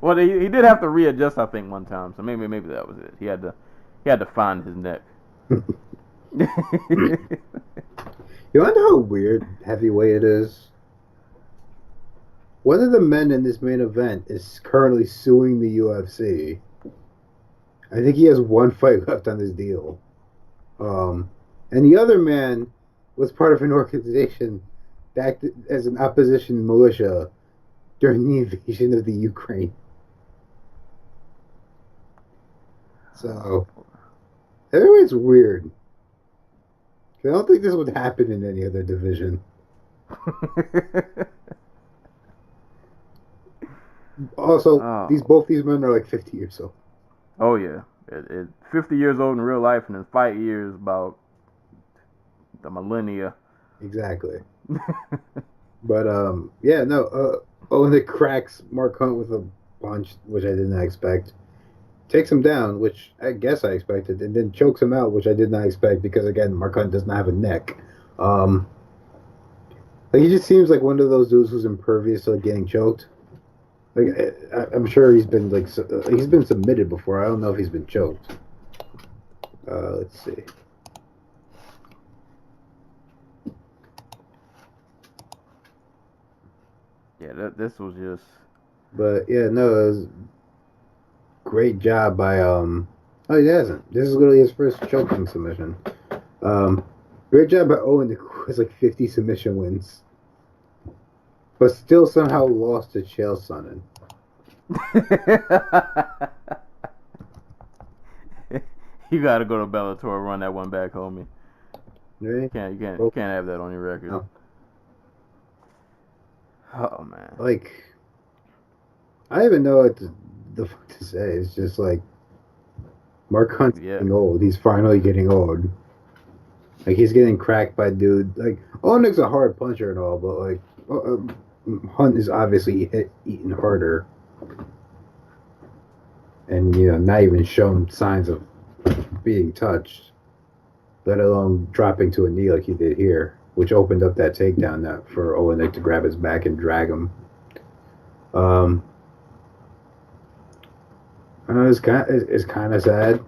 S4: Well, he did have to readjust, I think, one time. So maybe that was it. He had He had to find his neck.
S5: You want to know how weird heavyweight it is? One of the men in this main event is currently suing the UFC. I think he has one fight left on his deal. And the other man was part of an organization that acted as an opposition militia during the invasion of the Ukraine. So, heavyweight's weird. I don't think this would happen in any other division. Also, both these men are like 50 years old.
S4: Oh yeah, 50 years old in real life, and in fight years about the millennia.
S5: Exactly. But yeah, no. Oleynik cracks Mark Hunt with a punch, which I did not expect. Takes him down, which I guess I expected, and then chokes him out, which I did not expect because again, Mark Hunt does not have a neck. Like he just seems like one of those dudes who's impervious to like getting choked. Like I'm sure he's been he's been submitted before. I don't know if he's been choked. Let's see.
S4: Yeah, this was just.
S5: But yeah, no, it was great job by Oh, he hasn't. This is literally his first choking submission. Great job by Owen, who has like 50 submission wins, but still somehow lost to Chael Sonnen.
S4: You gotta go to Bellator and run that one back, homie.
S5: Really?
S4: You can't have that on your record.
S5: No.
S4: Oh man.
S5: Like, I don't even know what the fuck to say. It's just like Mark Hunt's getting old. He's finally getting old. Like he's getting cracked by dude. Like Oleynik's a hard puncher and all, but like Hunt is obviously eating harder, and not even shown signs of being touched, let alone dropping to a knee like he did here, which opened up that takedown for Oleynik to grab his back and drag him. It's kind of sad.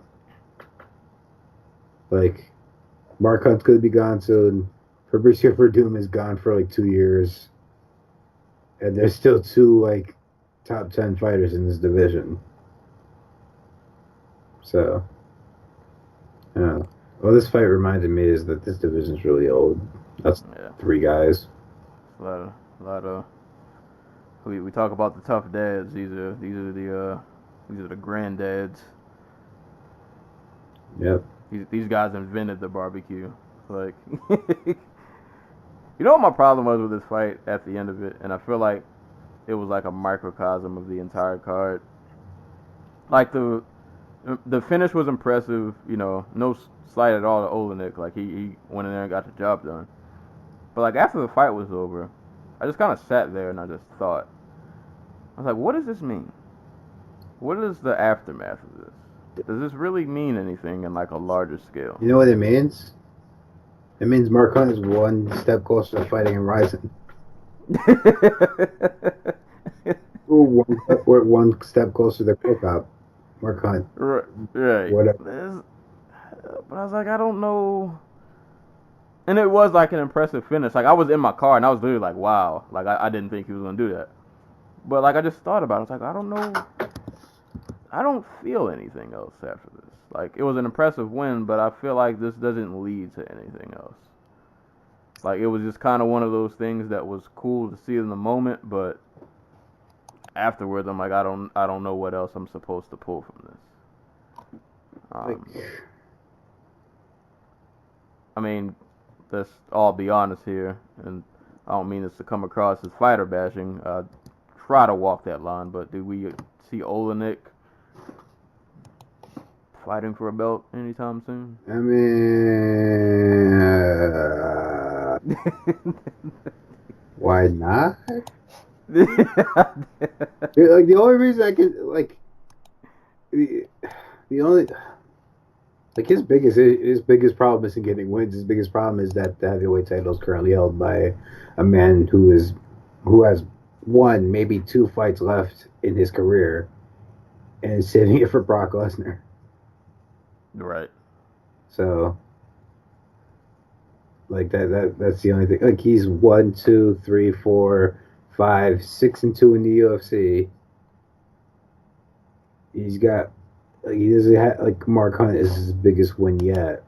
S5: Like, Mark Hunt's going to be gone soon. Fabricio Verdum is gone for like 2 years. And there's still two like top 10 fighters in this division. So, well, this fight reminded me is that this division's really old. That's 3 guys.
S4: A lot of. We talk about the tough dads. These are the granddads.
S5: Yep.
S4: These guys invented the barbecue. Like, you know what my problem was with this fight at the end of it, and I feel like it was like a microcosm of the entire card. Like the finish was impressive. No slight at all to Oleynik. Like he went in there and got the job done. But like after the fight was over, I just kind of sat there and I just thought, I was like, what does this mean? What is the aftermath of this? Does this really mean anything in like a larger scale?
S5: You know what it means? It means Mark Hunt is one step closer to fighting and rising. one step closer to Cook-Up. Mark Hunt.
S4: Right.
S5: Whatever.
S4: But I was like, I don't know. And it was like an impressive finish. Like I was in my car and I was literally like, wow. Like I didn't think he was gonna do that. But like I just thought about it. I was like, I don't know. I don't feel anything else after this. Like it was an impressive win, but I feel like this doesn't lead to anything else. Like it was just kind of one of those things that was cool to see in the moment, but afterwards I'm like, I don't know what else I'm supposed to pull from this. I mean, let's all be honest here, and I don't mean this to come across as fighter bashing. Try to walk that line, but do we see Oleynik fighting for a belt anytime soon?
S5: I mean, why not? Dude, like the only reason I can the only his biggest problem isn't getting wins. His biggest problem is that the heavyweight title is currently held by a man who has 1, maybe 2 fights left in his career, and is saving it for Brock Lesnar.
S4: Right.
S5: So, like that's the only thing. Like he's 1, 2, 3, 4, 5, 6-2 in the UFC. He's got like he doesn't have like Mark Hunt is his biggest win yet.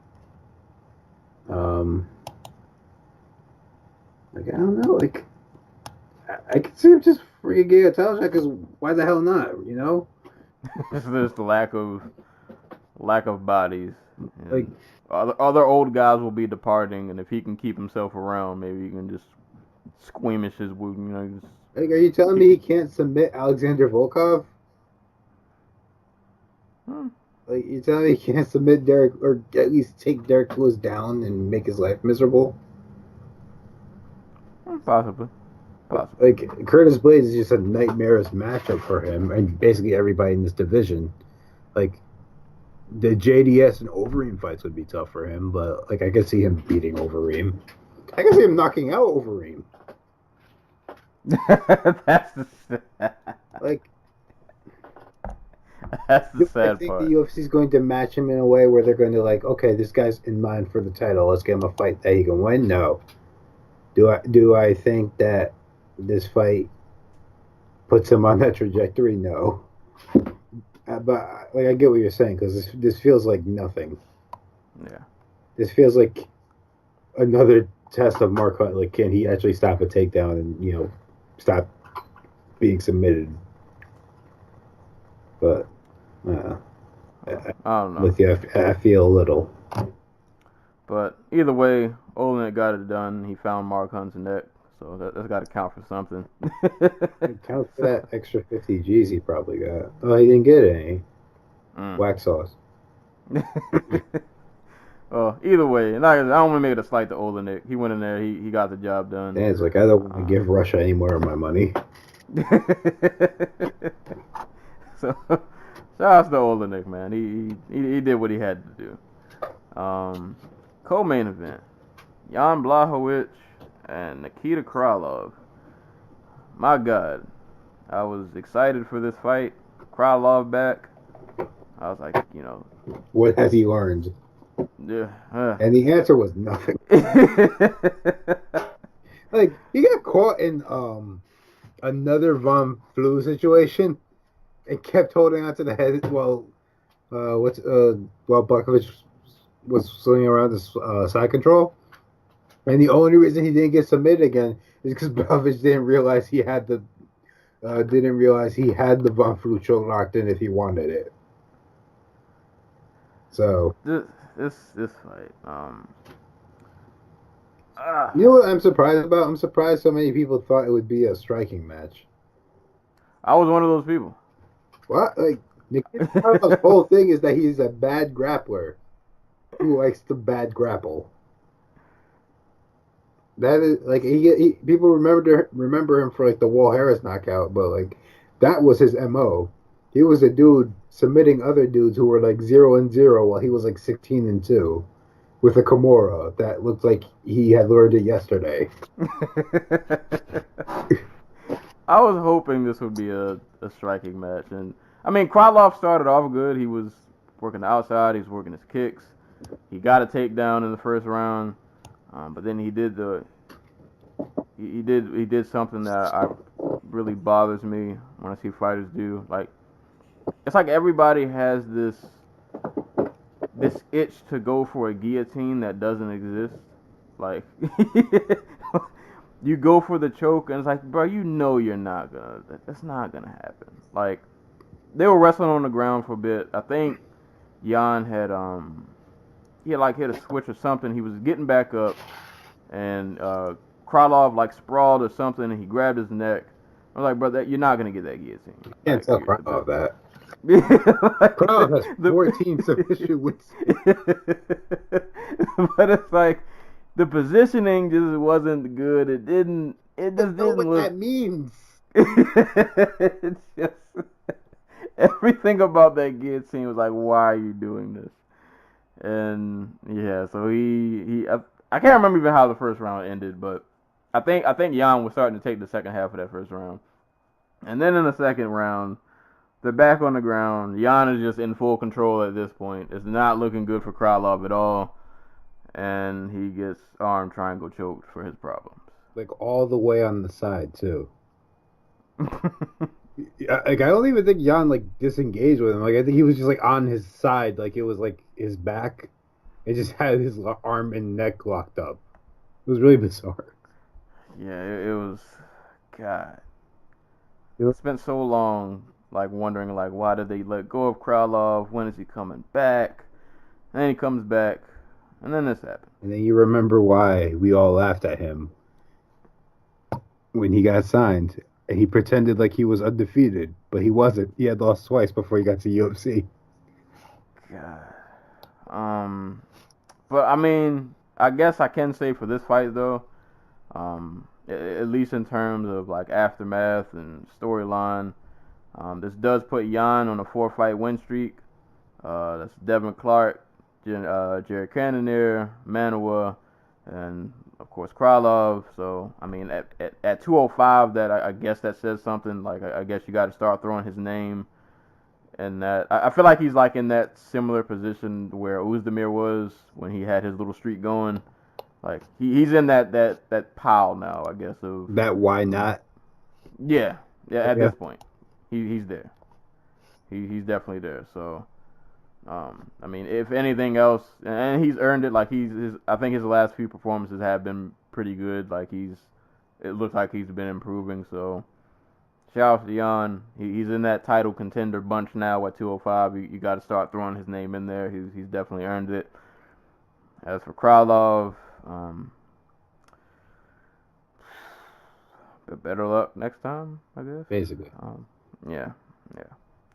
S5: Like I don't know, like I can see him just freaking getting a title shot because why the hell not? You know,
S4: There's the lack of bodies. And
S5: like
S4: other old guys will be departing, and if he can keep himself around, maybe he can just squeamish his wound. Just,
S5: like are you telling me he can't submit Alexander Volkov? Like you telling me he can't submit Derek or at least take Derek Lewis down and make his life miserable?
S4: Possibly.
S5: Like Curtis Blades is just a nightmarish matchup for him and basically everybody in this division. Like the JDS and Overeem fights would be tough for him, but like I could see him beating Overeem. I could see him knocking out Overeem.
S4: That's the sad
S5: I think
S4: part.
S5: the UFC is going to match him in a way where they're going to like, okay, this guy's in line for the title. Let's give him a fight that he can win. No. Do I think that this fight puts him on that trajectory? No. But like I get what you're saying because this feels like nothing.
S4: Yeah.
S5: This feels like another test of Mark Hunt. Like, can he actually stop a takedown and stop being submitted? But
S4: I don't know.
S5: with you, I feel a little.
S4: But either way, Oleynik got it done. He found Mark Hunt's neck, so that's got to count for something.
S5: Count for that extra 50 G's he probably got. Oh, he didn't get any. Wax sauce.
S4: Either way, and I don't want to make it a slight to Oleynik. He went in there, he got the job done.
S5: And it's like, I don't want to give Russia any more of my money.
S4: So, shout out to Oleynik, man. He did what he had to do. Co-main event: Jan Blachowicz and Nikita Krylov. My God, I was excited for this fight. Krylov back. I was like,
S5: What has he learned?
S4: yeah.
S5: And the answer was nothing. Like he got caught in another Von Flue situation and kept holding on to the head while Blachowicz was swinging around the side control. And the only reason he didn't get submitted again is because Blachowicz didn't realize he had the Von Flue choke locked in if he wanted it. So
S4: this fight.
S5: You know what I'm surprised about? I'm surprised so many people thought it would be a striking match.
S4: I was one of those people.
S5: What? Like Nikita Krylov's whole thing is that he's a bad grappler who likes to bad grapple. That is like people remember him for like the Wall Harris knockout, but like that was his MO. He was a dude submitting other dudes who were like 0-0 while he was like 16-2 with a Kimura that looked like he had learned it yesterday.
S4: I was hoping this would be a striking match, and I mean Krylov started off good. He was working the outside, he was working his kicks. He got a takedown in the first round, but then he did something that really bothers me when I see fighters do. Like it's like everybody has this itch to go for a guillotine that doesn't exist. Like you go for the choke, and it's like, bro, you're not gonna. That's not gonna happen. Like they were wrestling on the ground for a bit. I think Jan had hit a switch or something. He was getting back up, and Krylov like sprawled or something, and he grabbed his neck. I was like, bro, you're not gonna get that guillotine.
S5: Can't tell Krylov that. Krylov has 14 submission wins.
S4: But it's like the positioning just wasn't good. It just didn't
S5: know what
S4: look.
S5: that means.
S4: It's just everything about that guillotine was like, why are you doing this? And yeah, so I can't remember even how the first round ended, but I think Jan was starting to take the second half of that first round, and then in the second round, they're back on the ground. Jan is just in full control at this point. It's not looking good for Krylov at all. And he gets arm triangle choked for his problems.
S5: Like all the way on the side too. Like I don't even think Jan like disengaged with him. Like I think he was just like on his side, like it was like his back. It just had his arm and neck locked up. It was really bizarre.
S4: Yeah, it was. God, it's been so long, like wondering, like why did they let go of Krylov? When is he coming back? And then he comes back, and then this happened.
S5: And then you remember why we all laughed at him when he got signed. And he pretended like he was undefeated, but he wasn't. He had lost twice before he got to UFC.
S4: God. But I mean, I guess I can say for this fight though, at least in terms of like aftermath and storyline, this does put Jan on a 4-fight win streak. That's Devin Clark, Jared Cannonier, Manoa, and of course Krylov. So I mean, at 205, that I guess that says something. Like I guess you got to start throwing his name. And that I feel like he's like in that similar position where Oezdemir was when he had his little streak going. Like he's in that pile now, I guess. Of
S5: that why not?
S4: Yeah. At this point, he's there. He's definitely there. So, I mean, if anything else, and he's earned it. Like I think his last few performances have been pretty good. Like it looks like he's been improving. So. Shout out to Jan. He's in that title contender bunch now at 205. You got to start throwing his name in there. He's definitely earned it. As for Krylov, better luck next time, I guess.
S5: Basically.
S4: Yeah.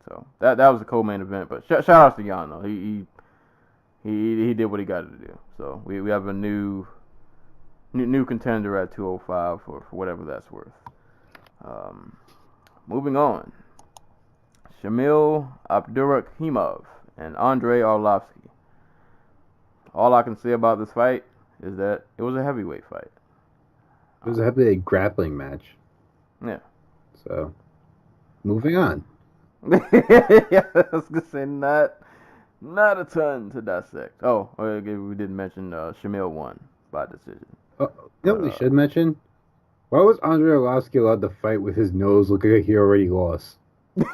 S4: So that was the co-main event. But shout out to Jan though. He did what he got to do. So we have a new contender at 205 for whatever that's worth. Moving on, Shamil Abdurakhimov and Andrei Arlovsky. All I can say about this fight is that it was a heavyweight fight.
S5: It was a heavyweight grappling match.
S4: Yeah.
S5: So, moving on.
S4: Yeah, I was gonna say not a ton to dissect. Oh, okay, we didn't mention Shamil won by decision.
S5: You know what we should mention? Why was Andrei Arlovsky allowed to fight with his nose looking like he already lost?
S4: I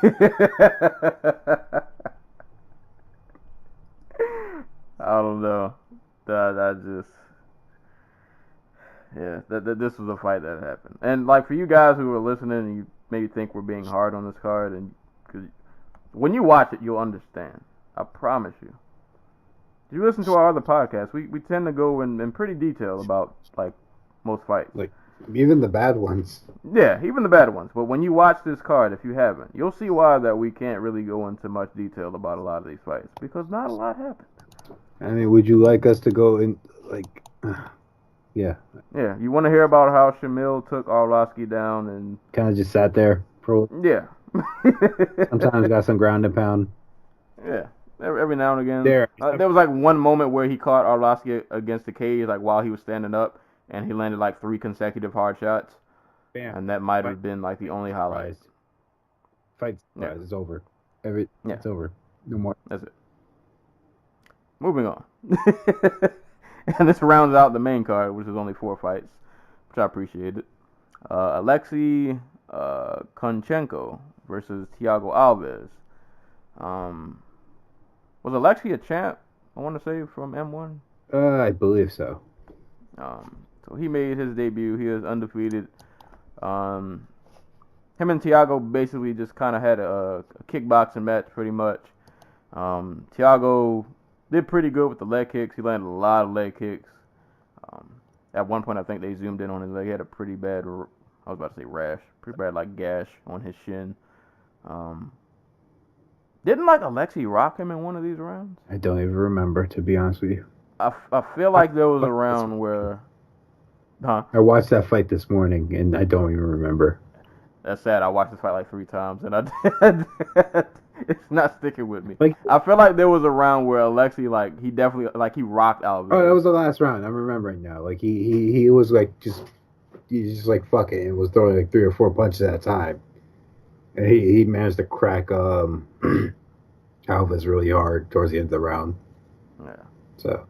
S4: don't know. This was a fight that happened. And like for you guys who are listening and you maybe think we're being hard on this card, and cause when you watch it, you'll understand. I promise you. If you listen to our other podcasts, we tend to go in pretty detail about like most fights.
S5: Like even the bad ones.
S4: Yeah, even the bad ones. But when you watch this card, if you haven't, you'll see why that we can't really go into much detail about a lot of these fights because not a lot happened.
S5: I mean, would you like us to go in like? Yeah.
S4: Yeah, you want to hear about how Shamil took Arlovsky down and
S5: kind of just sat there for.
S4: Yeah.
S5: Sometimes got some ground and pound.
S4: Yeah. Every now and again.
S5: There
S4: was like one moment where he caught Arlovsky against the cage, like while he was standing up, and he landed like 3 consecutive hard shots.
S5: Bam.
S4: And that might have been like the only highlight.
S5: Fight.
S4: Yeah.
S5: It's over. It's over. No more.
S4: That's it. Moving on. And this rounds out the main card, which is only 4 fights, which I appreciated. Alexei Konchenko versus Thiago Alves. Was Alexei a champ, I want to say, from M1?
S5: I believe so.
S4: So he made his debut. He is undefeated. Him and Thiago basically just kind of had a kickboxing match pretty much. Thiago did pretty good with the leg kicks. He landed a lot of leg kicks. At one point, I think they zoomed in on his leg. He had a pretty bad, I was about to say rash, pretty bad like gash on his shin. Didn't like Alexei rock him in one of these rounds?
S5: I don't even remember, to be honest with you.
S4: I feel like there was a round where... Huh?
S5: I watched that fight this morning, and I don't even remember.
S4: That's sad. I watched this fight like 3 times, and it's not sticking with me.
S5: Like,
S4: I feel like there was a round where Alexei, like, he definitely, like, he rocked Alves.
S5: Oh, that was the last round. I'm remembering now. Like, he was, like, he just, like, fuck it, and was throwing, like, 3 or 4 punches at a time. And he managed to crack Alves really hard towards the end of the round.
S4: Yeah.
S5: So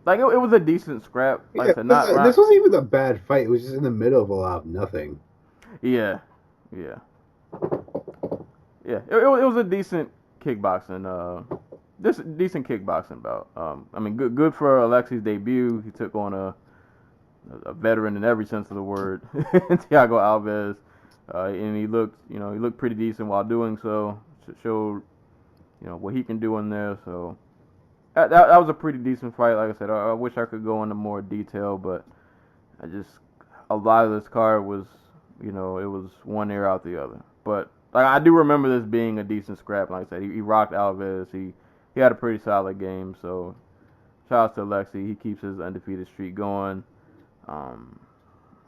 S4: Like it was a decent scrap. Like
S5: yeah,
S4: I said, not
S5: this wasn't even a bad fight. It was just in the middle of a lot of nothing.
S4: Yeah. It was a decent kickboxing. This decent kickboxing bout. I mean, good for Alexi's debut. He took on a veteran in every sense of the word, Thiago Alves, and he looked pretty decent while doing so. Showed what he can do in there. So that was a pretty decent fight. Like I said, I wish I could go into more detail, but a lot of this card was it was one ear out the other. But like I do remember this being a decent scrap. Like I said, he rocked Alves. He had a pretty solid game. So shout out to Alexi. He keeps his undefeated streak going. All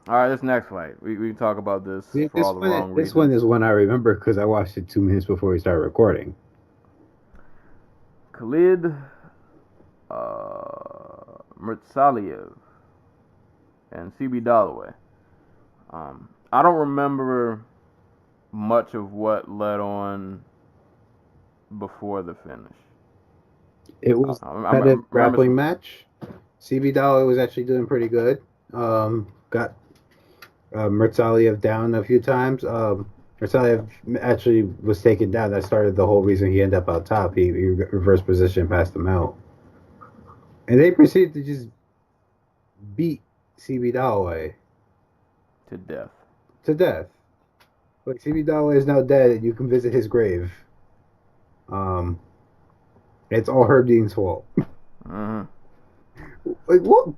S4: right, this next fight. We can talk about this for all the wrong reasons.
S5: This one is one I remember because I watched it 2 minutes before we started recording.
S4: Khalid Murtsaliev and CB Dalloway. I don't remember much of what led on before the finish.
S5: It was a grappling match. CB Dalloway was actually doing pretty good. Got Murtsaliev down a few times. Murtsaliev actually was taken down. That started the whole reason he ended up out top. He reversed position, passed him out. And they proceeded to just beat CB Dalloway.
S4: To death.
S5: Like, CB Dalloway is now dead, and you can visit his grave. It's all Herb Dean's fault.
S4: Mm-hmm.
S5: Like, what?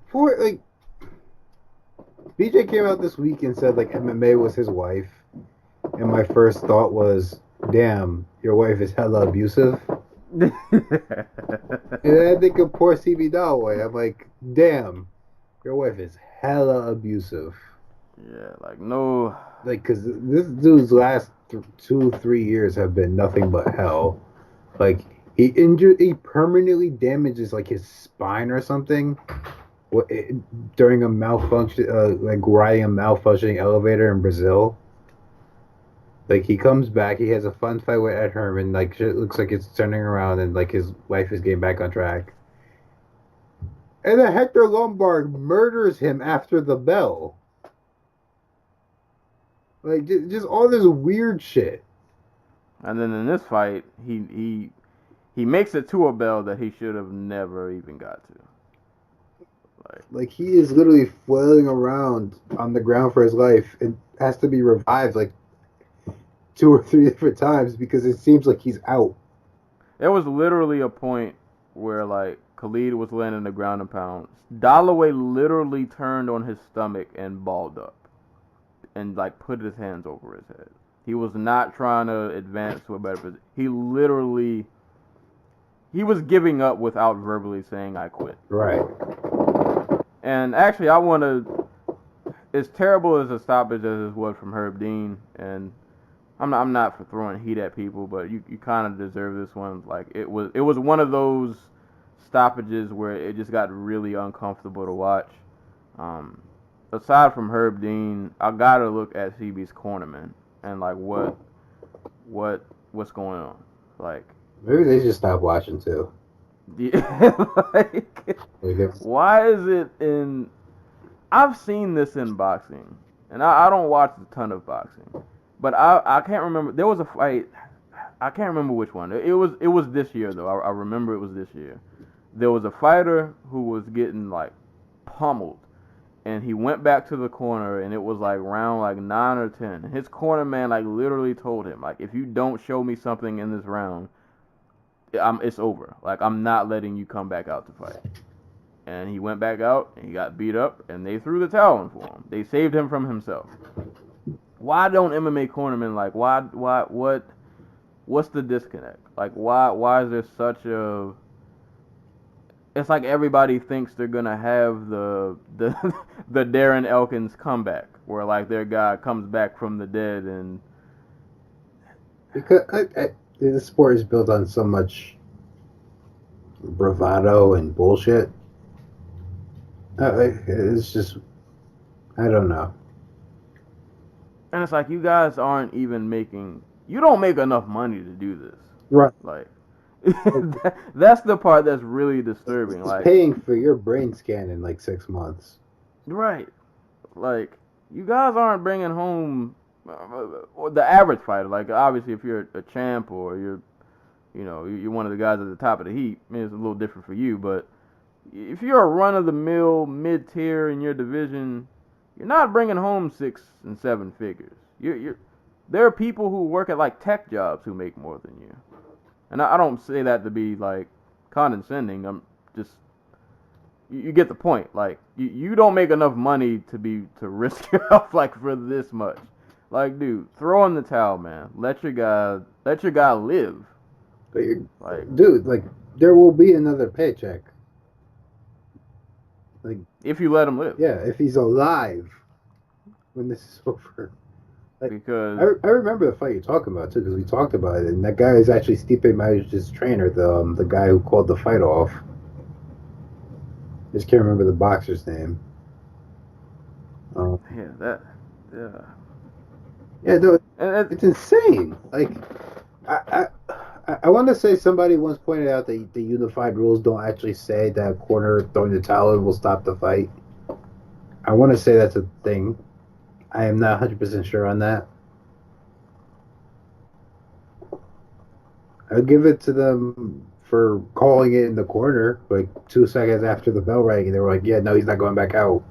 S5: BJ came out this week and said, like, MMA was his wife. And my first thought was, damn, your wife is hella abusive. And then I think of poor CB Dalloway. I'm like, damn, your wife is hella abusive.
S4: Yeah, like, no.
S5: Like, because this dude's last 2-3 years have been nothing but hell. Like, he permanently damages, like, his spine or something during a malfunction, like, riding a malfunctioning elevator in Brazil. Like, he comes back, he has a fun fight with Ed Herman, like, shit looks like it's turning around, and, like, his life is getting back on track. And then Hector Lombard murders him after the bell. Like, just all this weird shit.
S4: And then in this fight, he makes it to a bell that he should have never even got to.
S5: Like, he is literally flailing around on the ground for his life and has to be revived, like, 2 or 3 different times because it seems like he's out.
S4: There was literally a point where, like, Khalid was laying in the ground and pound. Dalloway literally turned on his stomach and balled up and, like, put his hands over his head. He was not trying to advance to a better position. He was giving up without verbally saying, I quit.
S5: Right.
S4: And actually, I want to, as terrible as a stoppage as it was from Herb Dean, and I'm not for throwing heat at people, but you kind of deserve this one. Like, it was one of those stoppages where it just got really uncomfortable to watch. Aside from Herb Dean, I gotta look at CB's cornerman and, like, what's going on. Like,
S5: maybe they should stop watching too.
S4: Yeah, like, why is it in? I've seen this in boxing, and I don't watch a ton of boxing, but I can't remember. There was a fight. I can't remember which one. It was this year though. I remember it was this year. There was a fighter who was getting, like, pummeled, and he went back to the corner, and it was like round, like, 9 or 10. And his corner man, like, literally told him, like, if you don't show me something in this round, it's over. Like, I'm not letting you come back out to fight. And he went back out, and he got beat up, and they threw the towel in for him. They saved him from himself. Why don't MMA cornermen, like, what's the disconnect? Like, why is there such a... It's like everybody thinks they're gonna have the the Darren Elkins comeback, where, like, their guy comes back from the dead and...
S5: Because the sport is built on so much bravado and bullshit. It's just, I don't know.
S4: And it's like you guys aren't even making. You don't make enough money to do this.
S5: Right.
S4: Like that's the part that's really disturbing.
S5: It's
S4: Like
S5: paying for your brain scan in like 6 months.
S4: right. Like you guys aren't bringing home the average fighter. Like obviously, if you're a champ or you're one of the guys at the top of the heap, I mean, it's a little different for you. But if you're a run of the mill mid tier in your division, you're not bringing home 6 and 7 figures. There are people who work at like tech jobs who make more than you, and I don't say that to be like condescending. I'm just you get the point. Like you don't make enough money to risk your health like for this much. Like, dude, throw in the towel, man. Let your guy live.
S5: But
S4: Like,
S5: dude, like there will be another paycheck. Like
S4: if you let him live.
S5: yeah, if he's alive when this is over. Like,
S4: Because
S5: I remember the fight you're talking about too, because we talked about it, and that guy is actually Stipe Miocic's trainer, the guy who called the fight off. Just can't remember the boxer's name.
S4: yeah.
S5: Yeah, no,
S4: And
S5: it's insane. Like, I want to say somebody once pointed out that the unified rules don't actually say that a corner throwing the towel in will stop the fight. I want to say that's a thing. I am not 100% sure on that. I'll give it to them for calling it in the corner, like 2 seconds after the bell rang, and they were like, yeah, no, he's not going back out.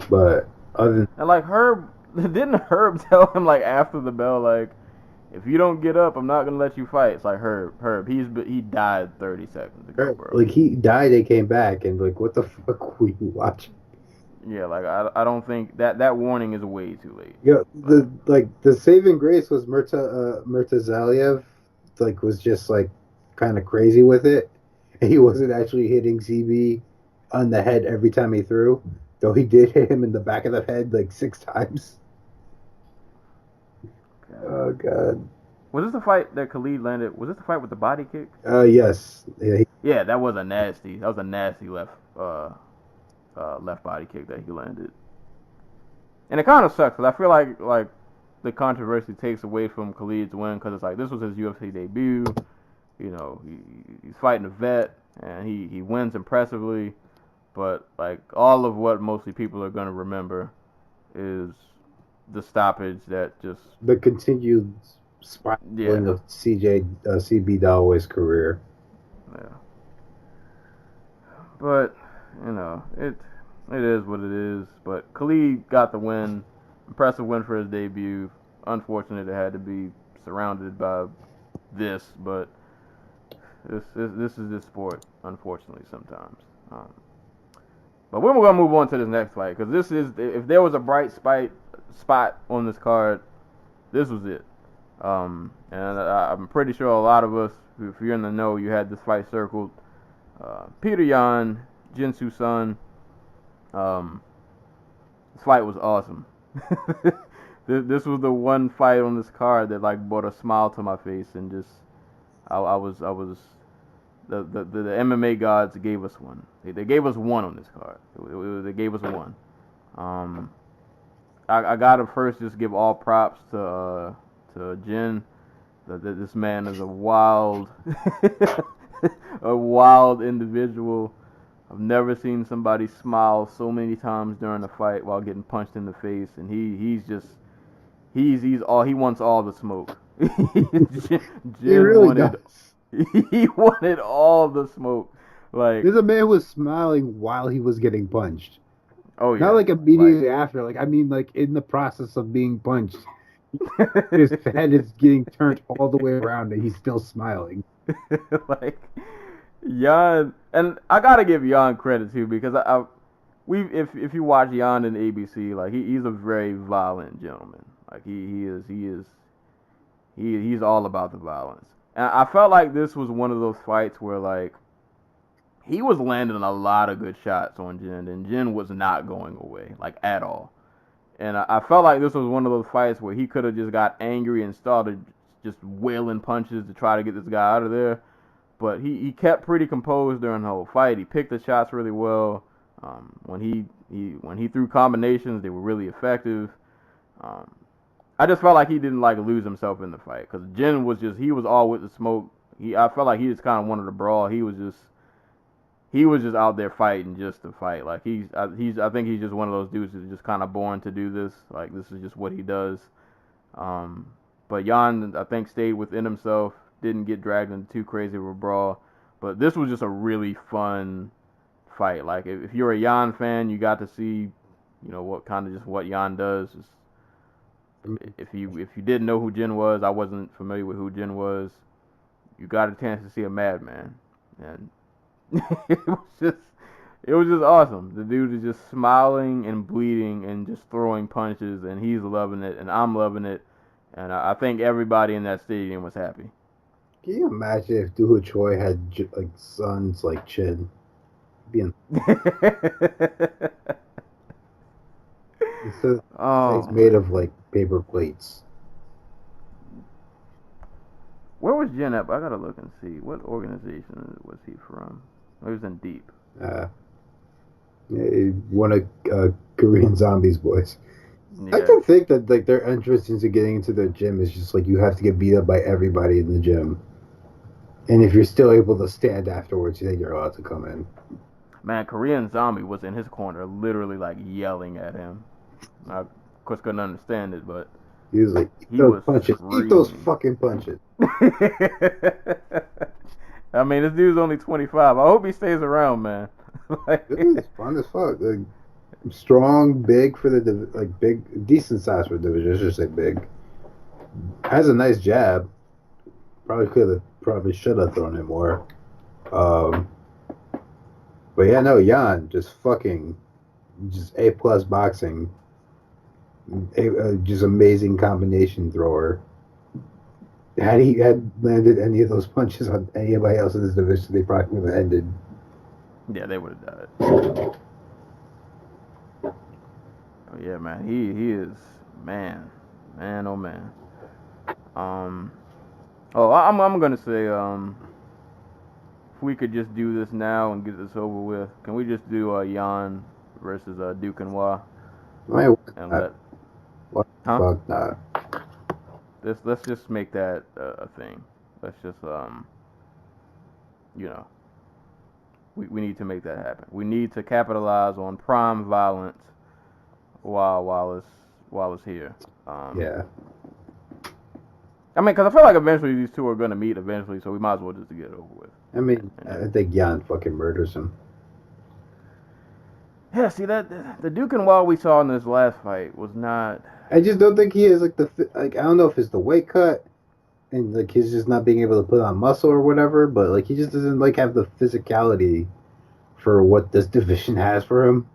S5: But other than
S4: and like didn't Herb tell him like after the bell, like, if you don't get up, I'm not gonna let you fight. It's like Herb, he died 30 seconds ago, bro.
S5: like he died, they came back, and like, what the fuck were you watching?
S4: Yeah, like I don't think that warning is way too late.
S5: Yeah, the saving grace was Murtazaliev, like was just like kind of crazy with it. And he wasn't actually hitting CB on the head every time he threw, though he did hit him in the back of the head like 6 times. Oh god.
S4: Was this the fight that Khalid landed? Was this the fight with the body kick?
S5: Yes. Yeah,
S4: Yeah, that was a nasty left left body kick that he landed. And it kind of sucks because I feel like the controversy takes away from Khalid's win because it's like this was his UFC debut. You know, he's fighting a vet and he wins impressively, but like all of what mostly people are gonna remember is the stoppage that just
S5: the continued spiraling of CB Dalloway's career.
S4: Yeah. But it is what it is. But Khalid got the win. Impressive win for his debut. Unfortunate it had to be surrounded by this, but this is this sport, unfortunately, sometimes. But we're gonna move on to this next fight because this is, if there was a bright spot on this card, this was it. And I'm pretty sure a lot of us, if you're in the know, you had this fight circled. Peter Yan, Jinsu Sun. This fight was awesome. This was the one fight on this card that like brought a smile to my face and just I was the MMA gods gave us one. They gave us one on this card. They gave us one. I gotta first just give all props to Jin. This man is a wild a wild individual. I've never seen somebody smile so many times during a fight while getting punched in the face, and he wants all the smoke. Jin
S5: He really does.
S4: He wanted all the smoke. Like,
S5: There's a man who was smiling while he was getting punched.
S4: oh yeah,
S5: Not like immediately after. Like, I mean, like in the process of being punched, his head is getting turned all the way around, and he's still smiling.
S4: like Jan, and I gotta give Jan credit too because if you watch Jan in ABC, like he's a very violent gentleman. Like he's all about the violence. And I felt like this was one of those fights where like he was landing a lot of good shots on Jin, and Jin was not going away like at all. And I felt like this was one of those fights where he could have just got angry and started just wailing punches to try to get this guy out of there. But he kept pretty composed during the whole fight. He picked the shots really well. When he threw combinations, they were really effective. I just felt like he didn't like lose himself in the fight because Jin was he was all with the smoke. I felt like he just kind of wanted to brawl. He was just out there fighting just to fight. Like I think he's just one of those dudes who's just kind of born to do this. Like this is just what he does. But Jan, I think, stayed within himself, didn't get dragged into too crazy of a brawl. But this was just a really fun fight. Like if you're a Jan fan, you got to see, what Jan does. If you didn't know who Jin was, I wasn't familiar with who Jin was. You got a chance to see a madman, and it was just awesome. The dude is just smiling and bleeding and just throwing punches, and he's loving it, and I'm loving it, and I think everybody in that stadium was happy.
S5: Can you imagine if Doo Choi had like sons like Chin? Being it's made of like paper plates.
S4: Where was Jin at? I gotta look and see. What organization was he from? He was in Deep.
S5: One of Korean Zombies boys.
S4: Yeah.
S5: I can think that like their entrance into getting into their gym is just like you have to get beat up by everybody in the gym, and if you're still able to stand afterwards, you think you're allowed to come in.
S4: Man, Korean Zombie was in his corner, literally like yelling at him. I, of course, couldn't understand it, but
S5: he was like, "Eat those punches! Eat those fucking punches!"
S4: I mean, this dude's only 25. I hope he stays around, man.
S5: It's fun as fuck. Like, strong, big for the big, decent size for the division. It's just like big. Has a nice jab. Probably should have thrown it more. But yeah, no, Jan just A+ boxing. Just amazing combination thrower. Had he landed any of those punches on anybody else in this division, they probably would have ended.
S4: Yeah, they would have done it. Oh yeah, man, he is man, oh man. I'm gonna say if we could just do this now and get this over with, can we just do Jan versus Duke and Wah?
S5: Fuck that.
S4: Let's just make that a thing. Let's just we need to make that happen. We need to capitalize on prime violence while it's here.
S5: Yeah.
S4: I mean, because I feel like eventually these two are gonna meet eventually, so we might as well just get it over with.
S5: I mean, I think Jan fucking murders him.
S4: Yeah, see that the Duke and Wall we saw in this last fight was not.
S5: I just don't think he is I don't know if it's the weight cut and like he's just not being able to put on muscle or whatever, but like he just doesn't like have the physicality for what this division has for him.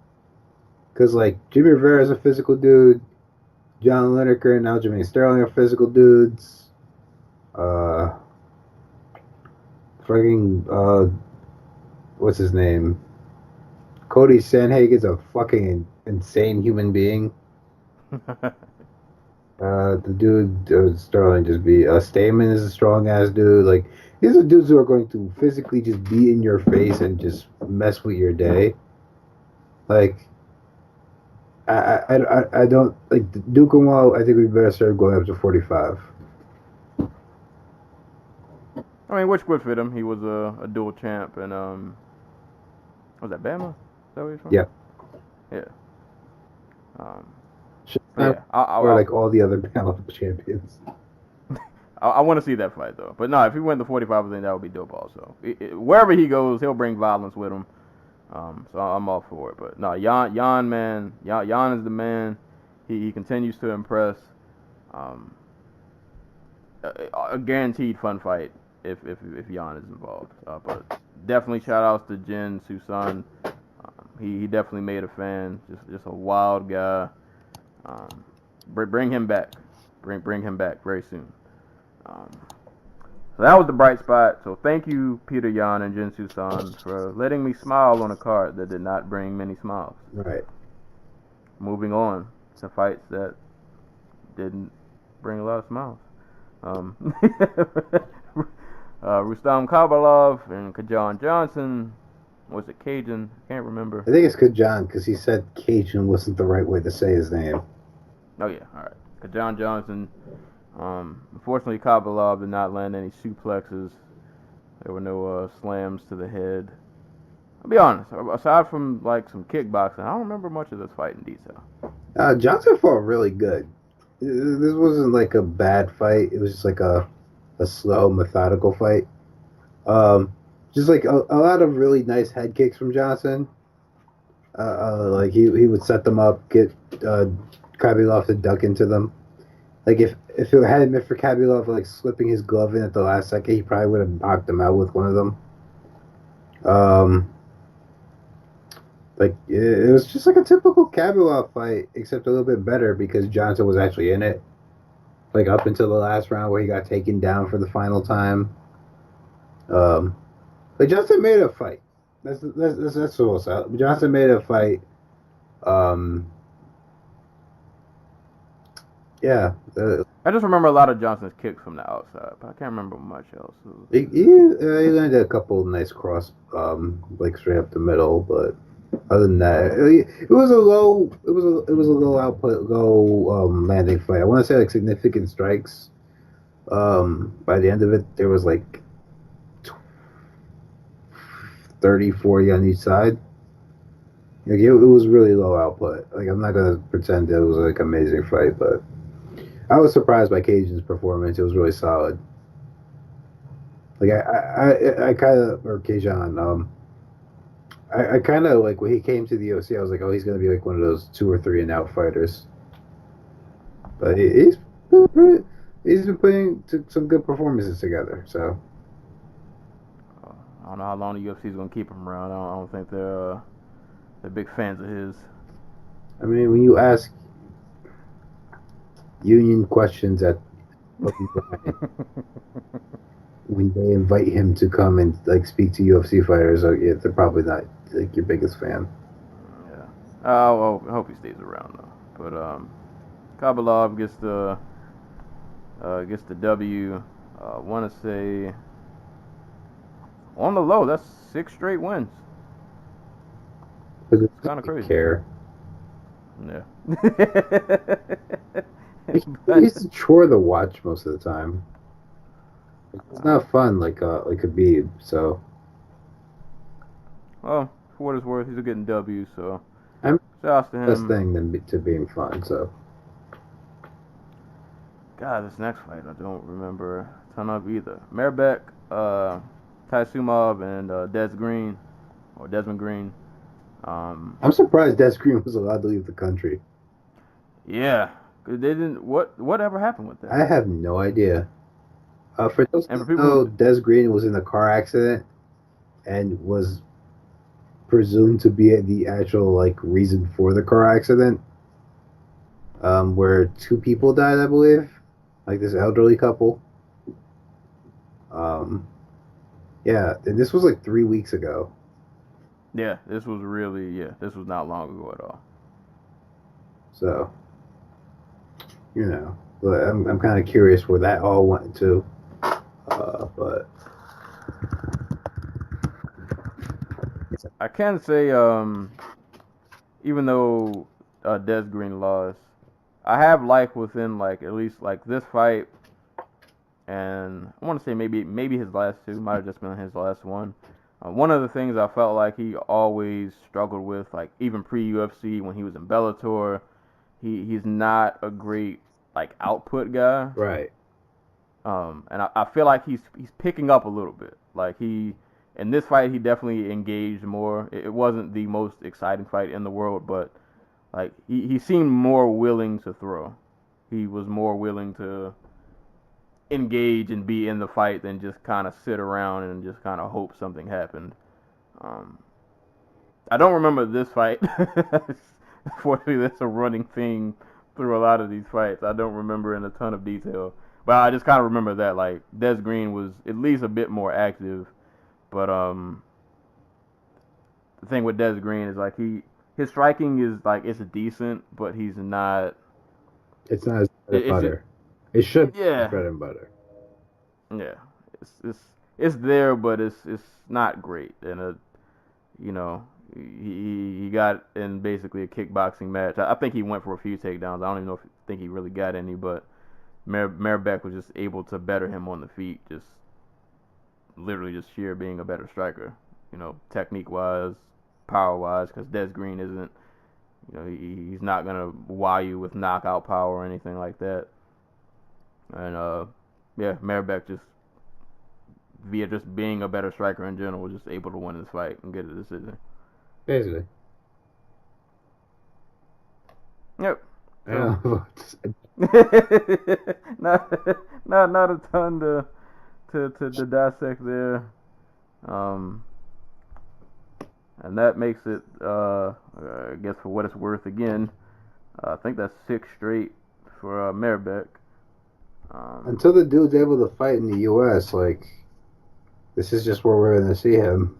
S5: Because like Jimmy Rivera is a physical dude, John Lineker and now Jermaine Sterling are physical dudes. What's his name? Cody Sanhagen's a fucking insane human being. The dude Sterling just be Stamen is a strong ass dude. Like these are dudes who are going to physically just be in your face and just mess with your day. Like I don't like Duke and Wall. I think we better start going up to 45.
S4: I mean, which would fit him. He was a dual champ, and was that Bama? Is that where he's from?
S5: Yeah.
S4: Yeah.
S5: Or like all the other Bama champions.
S4: I want to see that fight though. But no, if he went to 45, then that would be dope. Also, wherever he goes, he'll bring violence with him. So I'm all for it. But no, Jan man, Jan is the man. He continues to impress. A guaranteed fun fight if Jan is involved. But definitely shout outs to Jin Susan. He definitely made a fan. Just a wild guy. Bring him back. Bring him back very soon. So that was the bright spot. So thank you, Peter Yan and Jin Susan, for letting me smile on a card that did not bring many smiles.
S5: Right.
S4: Moving on to fights that didn't bring a lot of smiles. Rustam Kabalov and Kajan Johnson. Was it Cajun? I can't remember.
S5: I think it's Kajan because he said Cajun wasn't the right way to say his name.
S4: Oh yeah, all right. John Johnson, unfortunately, Kabalov did not land any suplexes. There were no slams to the head. I'll be honest, aside from like some kickboxing, I don't remember much of this fight in detail.
S5: Johnson fought really good. This wasn't like a bad fight. It was just like a slow, methodical fight. Just like a lot of really nice head kicks from Johnson. Like he would set them up, get Khabibulov to duck into them. Like if it hadn't been for Khabibulov like slipping his glove in at the last second, he probably would have knocked him out with one of them. Like it was just like a typical Khabibulov fight, except a little bit better because Johnson was actually in it. Like up until the last round where he got taken down for the final time. But Johnson made a fight. That's what I'll say. Johnson made a fight. Yeah.
S4: I just remember a lot of Johnson's kicks from the outside, but I can't remember much else.
S5: He landed a couple of nice cross, like straight up the middle, but other than that, it was a low output, low landing fight. I want to say like significant strikes. By the end of it, there was like 30, 40 on each side. Like it was really low output. Like I'm not gonna pretend it was like an amazing fight, but I was surprised by Cajun's performance. It was really solid. Like I kind of, or Cajun, I kind of like when he came to the UFC, I was like, oh, he's gonna be like one of those 2 or 3 and out fighters. But he's been putting some good performances together. So
S4: I don't know how long the UFC is gonna keep him around. I don't think they're big fans of his.
S5: I mean, when you ask union questions at when they invite him to come and like speak to UFC fighters, yeah, they're probably not like your biggest fan.
S4: Yeah. Well, I hope he stays around though. But Khabibulov gets the W. Want to say on the low, that's 6 straight wins.
S5: It's
S4: kind of crazy.
S5: Care.
S4: Yeah.
S5: He's a chore to watch most of the time. It's not fun like Khabib. So,
S4: well, for what it's worth, he's getting W. So,
S5: I'm
S4: shouts to him.
S5: best thing than to being fun. So,
S4: God, this next fight I don't remember a ton of either. Mairbek, Taisumov, and Desmond Green.
S5: I'm surprised Des Green was allowed to leave the country.
S4: Yeah, they didn't. Whatever happened with that?
S5: I have no idea. For those who don't know, Des Green was in a car accident and was presumed to be the actual like reason for the car accident. Where 2 people died, I believe, like this elderly couple. Yeah, and this was like 3 weeks ago.
S4: Yeah, this was not long ago at all.
S5: So, but I'm kind of curious where that all went to. But
S4: I can say, even though Des Green lost, I have liked within like at least like this fight, and I want to say maybe his last 2 might have just been his last one. One of the things I felt like he always struggled with, like even pre-UFC when he was in Bellator, he's not a great like output guy.
S5: Right.
S4: And I feel like he's picking up a little bit. Like in this fight he definitely engaged more. It wasn't the most exciting fight in the world, but like he seemed more willing to throw. He was more willing to engage and be in the fight than just kind of sit around and just kind of hope something happened. I don't remember this fight. Unfortunately, that's a running thing through a lot of these fights. I don't remember in a ton of detail. But I just kind of remember that, like, Des Green was at least a bit more active. But the thing with Des Green is, like, his striking is, like, it's decent, but he's not...
S5: It's not his bread and butter. It should be his bread and butter.
S4: Yeah. It's there, but it's not great. And, he got in basically a kickboxing match. I think he went for a few takedowns. I don't even know if think he really got any, but Merabek was just able to better him on the feet, just literally just sheer being a better striker, technique-wise, power-wise, because Des Green isn't, he's not going to wow you with knockout power or anything like that. And, Merabek just, via just being a better striker in general, was just able to win this fight and get a decision.
S5: Basically.
S4: Yep.
S5: Yeah.
S4: not a ton to dissect there. And that makes it, I guess for what it's worth again, I think that's 6 straight for Merabek.
S5: Until the dude's able to fight in the U.S., this is just where we're going to see him.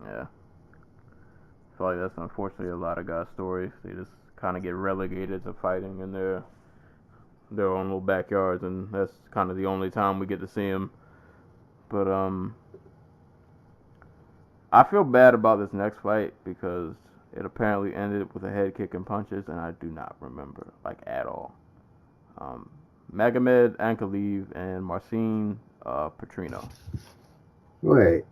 S4: Yeah. I feel like that's unfortunately a lot of guys' stories. They just kind of get relegated to fighting in their own little backyards, and that's kind of the only time we get to see them. But I feel bad about this next fight because it apparently ended with a head kick and punches, and I do not remember at all. Magomed Ankalaev and Marcin Petrino.
S5: Wait.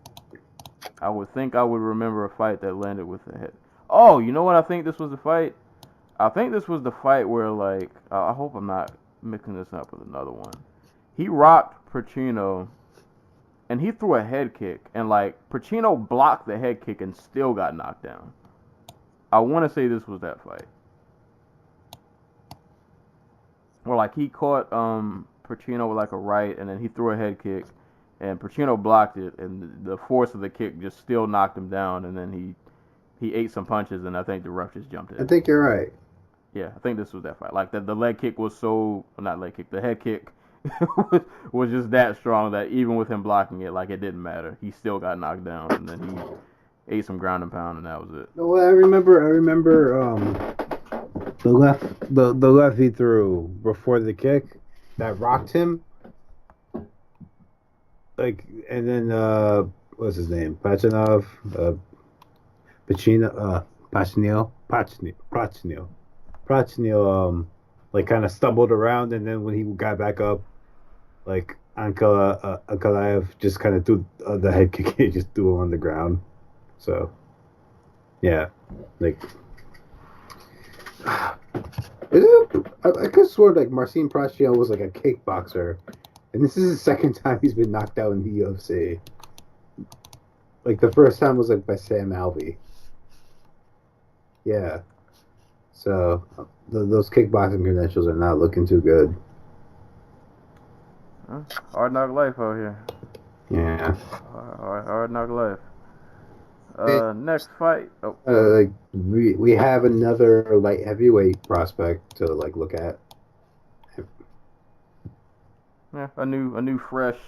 S4: I would think I would remember a fight that landed with a head. Oh, you know what? I think this was the fight. I think this was the fight where I hope I'm not mixing this up with another one. He rocked Petrino, and he threw a head kick, and Petrino blocked the head kick and still got knocked down. I want to say this was that fight. Where he caught Petrino with a right, and then he threw a head kick, and Petrino blocked it, and the force of the kick just still knocked him down, and then he ate some punches, and I think the ref just jumped in.
S5: I think you're right.
S4: Yeah, I think this was that fight. The leg kick was the head kick was just that strong that even with him blocking it, it didn't matter. He still got knocked down, and then he ate some ground and pound, and that was it.
S5: Well, I remember the left he threw before the kick that rocked him. And then what's his name? Pachinov, Pachinio, kind of stumbled around, and then when he got back up, Ankalaev just kind of threw the head kick. He just threw him on the ground. So, yeah, I could have sworn Marcin Prachnio was a kickboxer, and this is the second time he's been knocked out in the UFC. The first time was by Sam Alvey. Yeah. So those kickboxing credentials are not looking too good.
S4: Hard knock life out here.
S5: Yeah.
S4: Hard knock life. Next fight.
S5: We have another light heavyweight prospect to look at.
S4: Yeah, a new fresh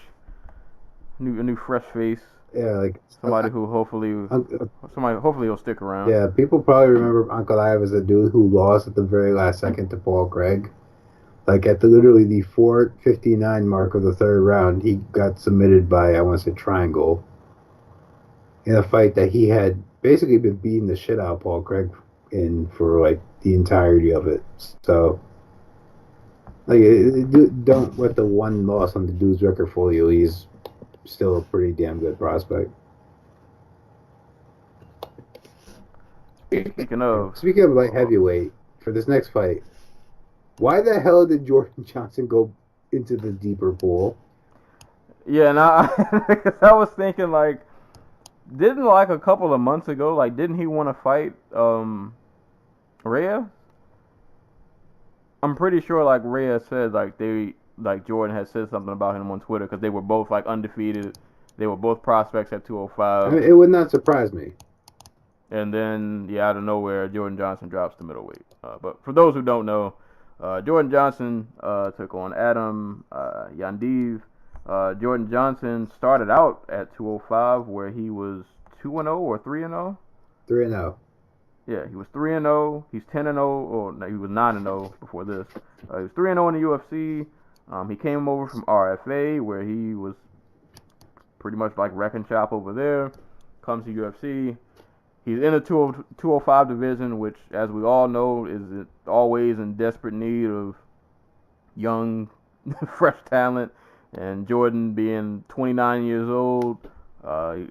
S4: face.
S5: Yeah,
S4: somebody who hopefully will stick around.
S5: Yeah, people probably remember Ankalaev as a dude who lost at the very last second to Paul Craig. At literally the 4:59 mark of the third round, he got submitted by, I want to say, Triangle, in a fight that he had basically been beating the shit out of Paul Craig in for the entirety of it. So, don't let the one loss on the dude's record fool you. He's still a pretty damn good prospect.
S4: Speaking of
S5: light heavyweight, for this next fight, why the hell did Jordan Johnson go into the deeper pool?
S4: Yeah, and I was thinking didn't a couple of months ago, didn't he want to fight Rhea? I'm pretty sure Rhea said Jordan had said something about him on Twitter because they were both undefeated. They were both prospects at 205.
S5: It would not surprise me.
S4: And then out of nowhere, Jordan Johnson drops to middleweight. But for those who don't know, Jordan Johnson took on Adam Yandiv. Jordan Johnson started out at 205 where he was 2-0 or 3-0?
S5: 3-0.
S4: Yeah, he was 3-0. He's 10-0, or no, he was 9-0 before this. He was 3-0 in the UFC. He came over from RFA, where he was pretty much wreck and chop over there. Comes to UFC, He's in the 205 division, which, as we all know, is always in desperate need of young, fresh talent. And Jordan, being 29 years old, was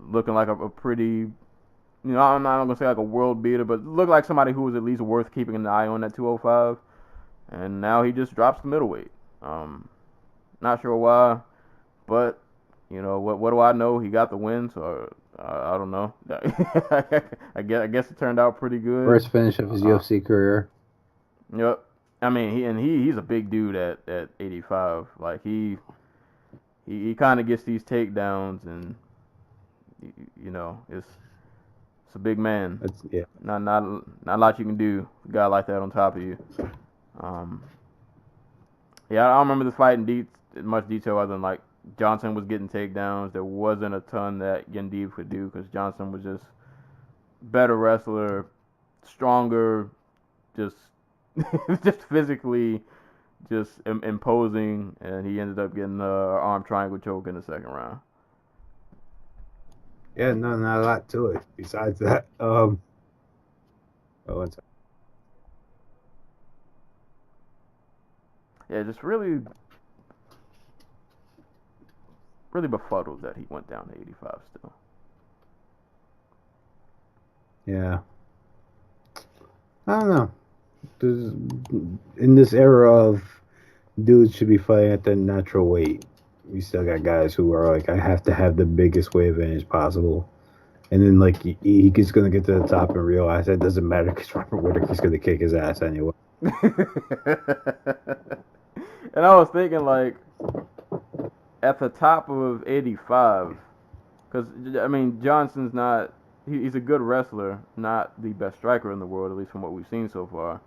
S4: looking like a pretty, I'm not going to say like a world beater, but looked like somebody who was at least worth keeping an eye on at 205. And now he just drops the middleweight. Not sure why, but, what do I know? He got the win, so I don't know. I guess it turned out pretty good.
S5: First finish of his UFC career.
S4: Yep. I mean, he's a big dude at 85. Like he kind of gets these takedowns, and it's a big man. Not a lot you can do with a guy like that on top of you. I don't remember the fight in much detail other than like Johnson was getting takedowns. There wasn't a ton that Yendeeb could do because Johnson was just better wrestler, stronger, just physically, just imposing, and he ended up getting an arm triangle choke in the second round.
S5: Yeah, no, not a lot to it. Besides that, one second.
S4: Yeah, just really befuddled that he went down to 85 still.
S5: Yeah. I don't know. In this era of dudes should be fighting at their natural weight, we still got guys who are like, I have to have the biggest weight advantage possible. And then, like, he's going to get to the top and realize that doesn't matter because Robert Whittaker's going to kick his ass anyway.
S4: And I was thinking, like, at the top of 85, because, I mean, Johnson's not, he's a good wrestler, not the best striker in the world, at least from what we've seen so far.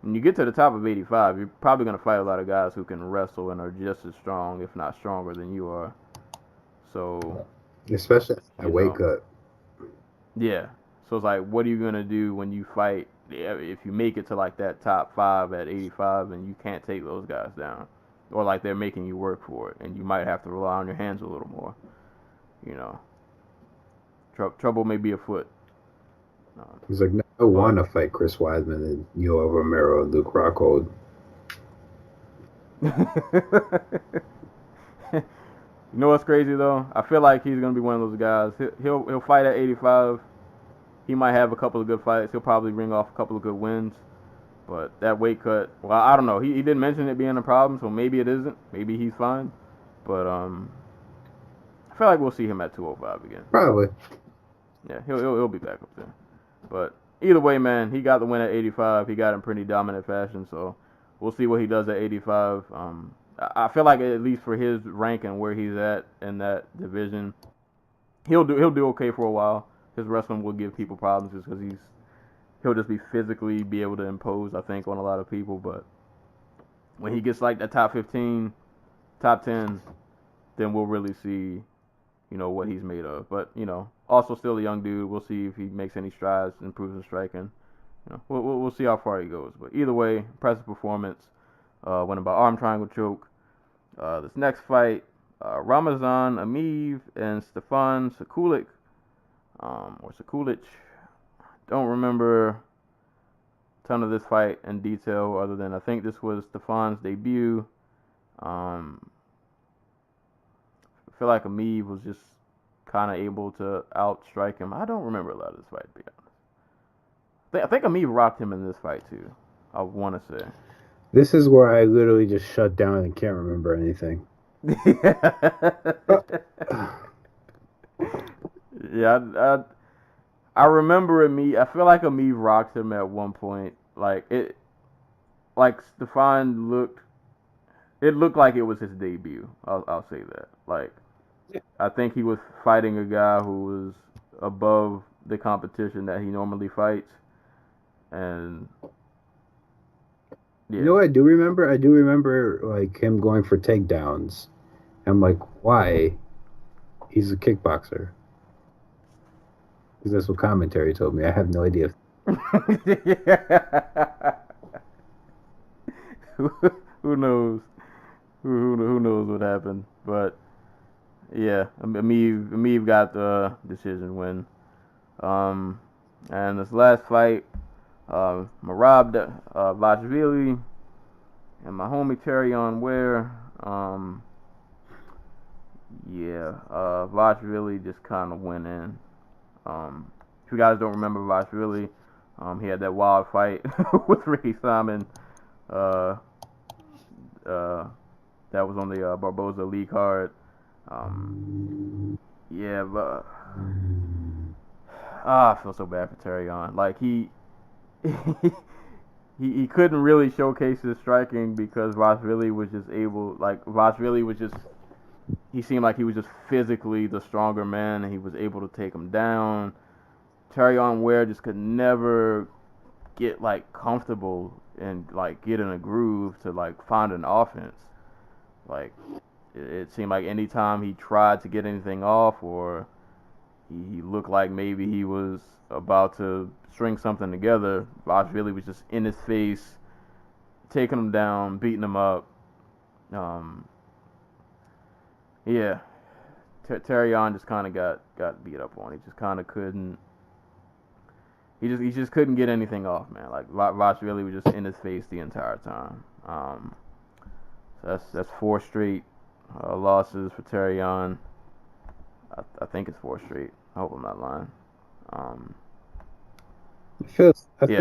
S4: When you get to the top of 85, you're probably going to fight a lot of guys who can wrestle and are just as strong, if not stronger, than you are. So,
S5: especially at weight cut.
S4: Yeah. So it's like, what are you going to do when you fight if you make it to like that top 5 at 85 and you can't take those guys down? Or like they're making you work for it and you might have to rely on your hands a little more. Trouble may be afoot.
S5: He's like, no, I want to fight Chris Weidman and Yoel Romero and Luke Rockhold.
S4: You know what's crazy though? I feel like he's gonna be one of those guys. He'll fight at 85. He might have a couple of good fights. He'll probably ring off a couple of good wins. But that weight cut, well, I don't know. He didn't mention it being a problem, so maybe it isn't. Maybe he's fine. But I feel like we'll see him at 205 again.
S5: Probably.
S4: Yeah, he'll be back up there. But either way, man, he got the win at 85. He got in pretty dominant fashion, so we'll see what he does at 85. I feel like at least for his rank and where he's at in that division, he'll do okay for a while. His wrestling will give people problems just because he'll just be physically be able to impose, I think, on a lot of people. But when he gets like that top 15, top 10, then we'll really see, what he's made of. But, also still a young dude. We'll see if he makes any strides, improves in striking. We'll see how far he goes. But either way, impressive performance. Winning by arm triangle choke. This next fight, Ramazan Ameev and Stefan Sekulic, or Sekulic. Don't remember a ton of this fight in detail other than I think this was Stefan's debut. I feel like Ameev was just kind of able to outstrike him. I don't remember a lot of this fight, to be honest. I think Ameev rocked him in this fight, too. I want to say.
S5: This is where I literally just shut down and can't remember anything.
S4: Yeah, I remember Ameev. I feel like Ameev rocked him at one point. Like Stefan looked. It looked like it was his debut. I'll say that. Like, I think he was fighting a guy who was above the competition that he normally fights, and. Yeah.
S5: You know what I do remember? I do remember like him going for takedowns. I'm like, why? He's a kickboxer. Because that's what commentary told me. I have no idea.
S4: Who knows? Who knows what happened? But yeah, Ameev got the decision win. And this last fight, Marab Vashvili and my homie Terrion Ware. Vashvili just kind of went in. If you guys don't remember Vashvili, he had that wild fight with Ricky Simon. That was on the Barboza Lee card. I feel so bad for Terrion. Like he couldn't really showcase his striking because Vashvili was just able. Like Vashvili was just. He seemed like he was just physically the stronger man, and he was able to take him down. Terrion Ware just could never get like comfortable and like get in a groove to like find an offense. Like it seemed like anytime he tried to get anything off, or he looked like maybe he was about to string something together, Vashvili was just in his face, taking him down, beating him up. Terrion just kind of got beat up on. He just kind of couldn't. He just couldn't get anything off, man. Like Vashvili was just in his face the entire time. So that's 4 straight losses for Terrion. I think it's 4 straight. I hope I'm not lying.
S5: I feel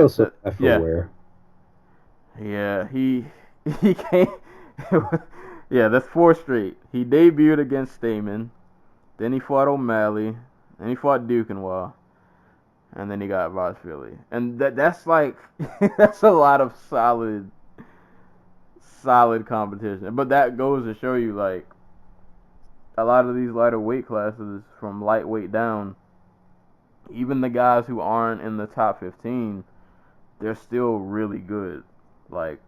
S5: so bad for Ware.
S4: Yeah, he came. Yeah, that's 4 straight. He debuted against Stamen, then he fought O'Malley, then he fought Dukenwa, and then he got Vashvili. And that's like that's a lot of solid competition. But that goes to show you, like, a lot of these lighter weight classes from lightweight down, even the guys who aren't in the top 15, they're still really good. Like,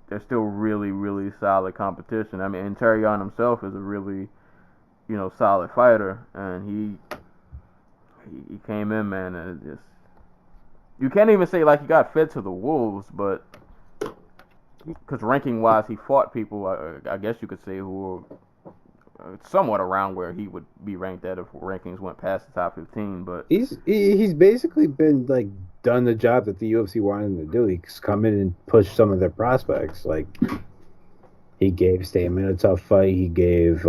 S4: they're still really, really solid competition. I mean, and Terrion himself is a really, solid fighter, and he came in, man, and it just, you can't even say like he got fed to the wolves, but because ranking wise he fought people, I guess you could say, who were somewhat around where he would be ranked at if rankings went past the top 15. But
S5: he's basically been like done the job that the UFC wanted him to do. He's come in and pushed some of their prospects. Like, he gave Stamen a tough fight. He gave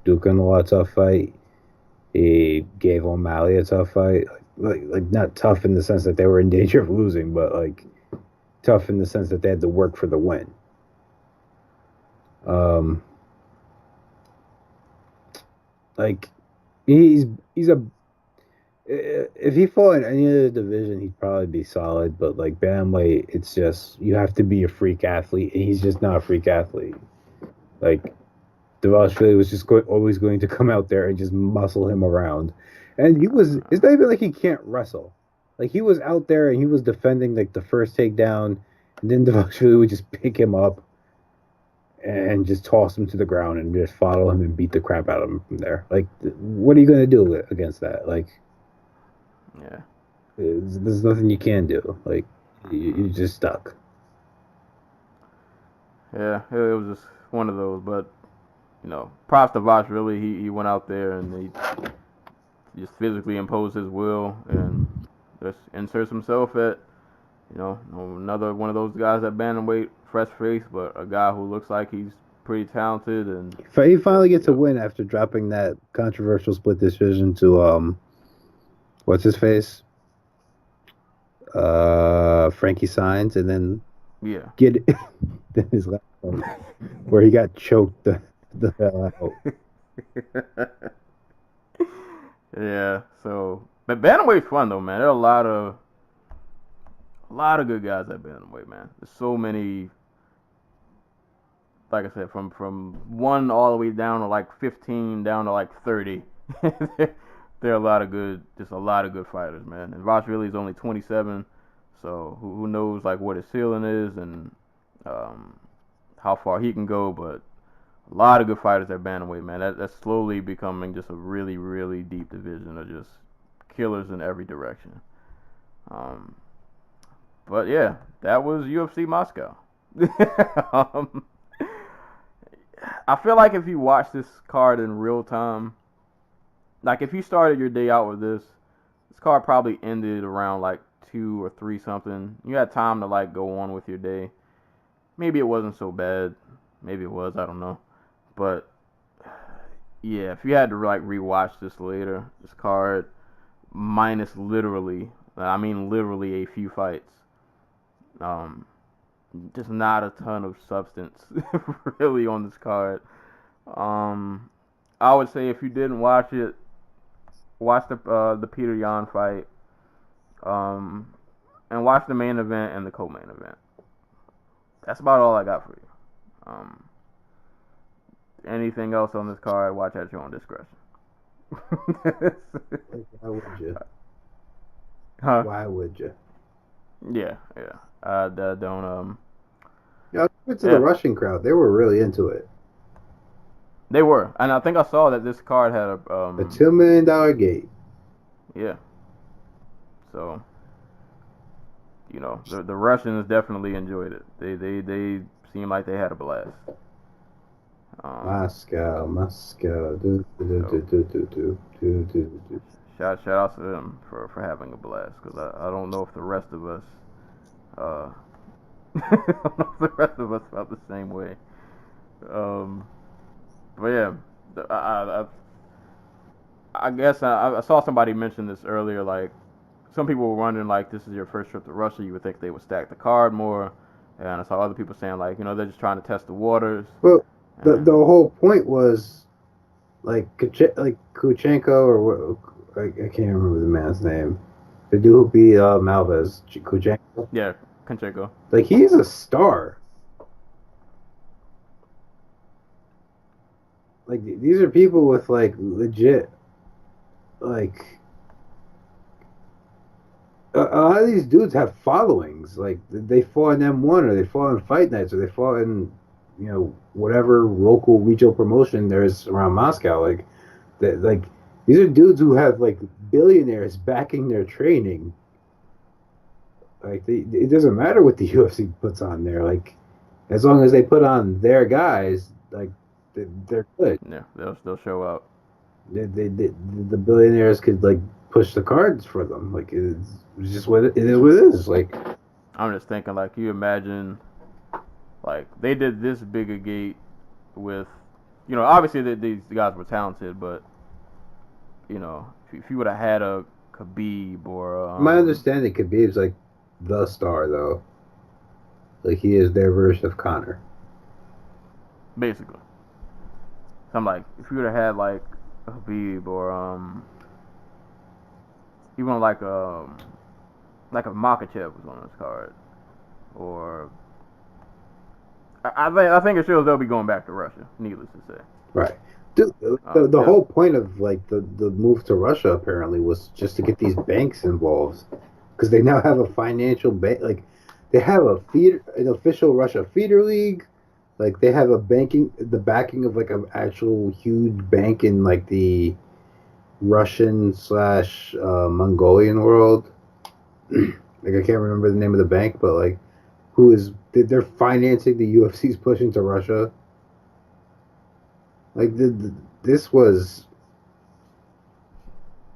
S5: Dukenwa a tough fight. He gave O'Malley a tough fight. Like not tough in the sense that they were in danger of losing, but like tough in the sense that they had to work for the win. Like, he's a. If he fought in any other division, he'd probably be solid. But like bantamweight, it's just, you have to be a freak athlete, and he's just not a freak athlete. Like, Devashvili was just always going to come out there and just muscle him around, and it's not even like he can't wrestle. Like, he was out there and he was defending like the first takedown, and then Devashvili would just pick him up and just toss him to the ground and just follow him and beat the crap out of him from there. Like, what are you going to do against that? Like,
S4: yeah,
S5: there's nothing you can do. Like, you're just stuck.
S4: Yeah, it was just one of those. But props to Vashvili. He went out there and he just physically imposed his will and just inserts himself at another one of those guys at bantamweight, fresh face, but a guy who looks like he's pretty talented. And
S5: he finally gets a win after dropping that controversial split decision to what's his face, Frankie Saenz, and then get then his last one where he got choked the hell out.
S4: Yeah, so but bantamweight's fun though, man. There are a lot of good guys at bantamweight, man. There's so many. Like I said, from 1 all the way down to like 15, down to like 30. There are a lot of good fighters, man. And Vashvili is only 27, so who knows like what his ceiling is and how far he can go. But a lot of good fighters at bantamweight, man. That's slowly becoming just a really, really deep division of just killers in every direction. But yeah, that was UFC Moscow. I feel like if you watch this card in real time, like if you started your day out with this, this card probably ended around like 2 or 3 something. You had time to like go on with your day. Maybe it wasn't so bad. Maybe it was. I don't know. But yeah, if you had to like rewatch this later, this card minus literally, I mean literally a few fights. Just not a ton of substance really on this card. I would say if you didn't watch it, watch the Peter Yan fight, and watch the main event and the co-main event. That's about all I got for you. Anything else on this card, watch at your own discretion.
S5: Why would you?
S4: Huh?
S5: Why would you?
S4: Yeah. Don't.
S5: Yeah, I went to the Russian crowd. They were really into it.
S4: They were, and I think I saw that this card had a
S5: $2 million gate.
S4: Yeah. So, you know, the Russians definitely enjoyed it. They seemed like they had a blast.
S5: Moscow.
S4: Shout out to them for having a blast, because I don't know if the rest of us I don't know if the rest of us felt the same way. But yeah, I guess I saw somebody mention this earlier. Like, some people were wondering, like, this is your first trip to Russia, you would think they would stack the card more. And I saw other people saying, like, you know, they're just trying to test the waters.
S5: Well, the whole point was, like Kuchenko, or what, I can't remember the man's name. The dude who beat Malvez, Kuchenko.
S4: Yeah, Kuchenko.
S5: Like, he's a star. Like, these are people with, like, legit, like, a lot of these dudes have followings. Like, they fought in M1, or they fought in Fight Nights, or they fought in, you know, whatever local regional promotion there is around Moscow. Like, these are dudes who have, like, billionaires backing their training. Like, it doesn't matter what the UFC puts on there. Like, as long as they put on their guys, like, they're good.
S4: Yeah, they'll show up.
S5: The billionaires could, like, push the cards for them. Like, it's just what it is. Like,
S4: I'm just thinking, like, you imagine, like, they did this big a gate with, you know, obviously these guys were talented, but, you know, if you would have had a Khabib or
S5: my understanding, Khabib's like the star, though. Like, he is their version of Conor.
S4: Basically. So I'm like, if you would have had like a Khabib or even like a Makachev was on this card, or I think it shows they'll be going back to Russia. Needless to say.
S5: Right. Dude, the whole point of, like, the move to Russia apparently was just to get these banks involved, because they now have a financial bank. Like, they have an official Russia feeder league. Like, they have the backing of, like, an actual huge bank in, like, the Russian / Mongolian world. Like, I can't remember the name of the bank, but, like, they're financing the UFC's push into Russia. Like, this was,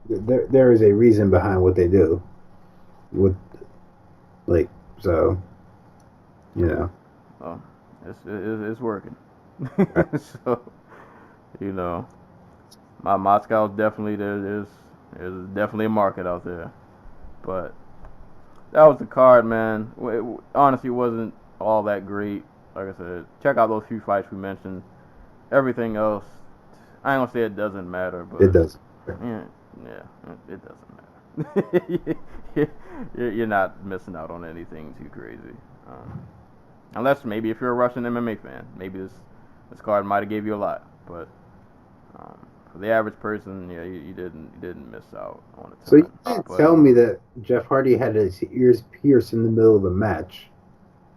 S5: there is a reason behind what they do. With, like, so, you know.
S4: Oh, it's working. So, you know, Moscow's definitely there's definitely a market out there. But that was the card, man. Honestly, it wasn't all that great. Like I said, check out those few fights we mentioned. Everything else, I ain't gonna say it doesn't matter, but
S5: it does.
S4: Yeah, it doesn't matter. You're not missing out on anything too crazy, unless maybe if you're a Russian MMA fan, maybe this card might have gave you a lot. But for the average person, yeah, you didn't miss out on it.
S5: So you can't tell me that Jeff Hardy had his ears pierced in the middle of the match,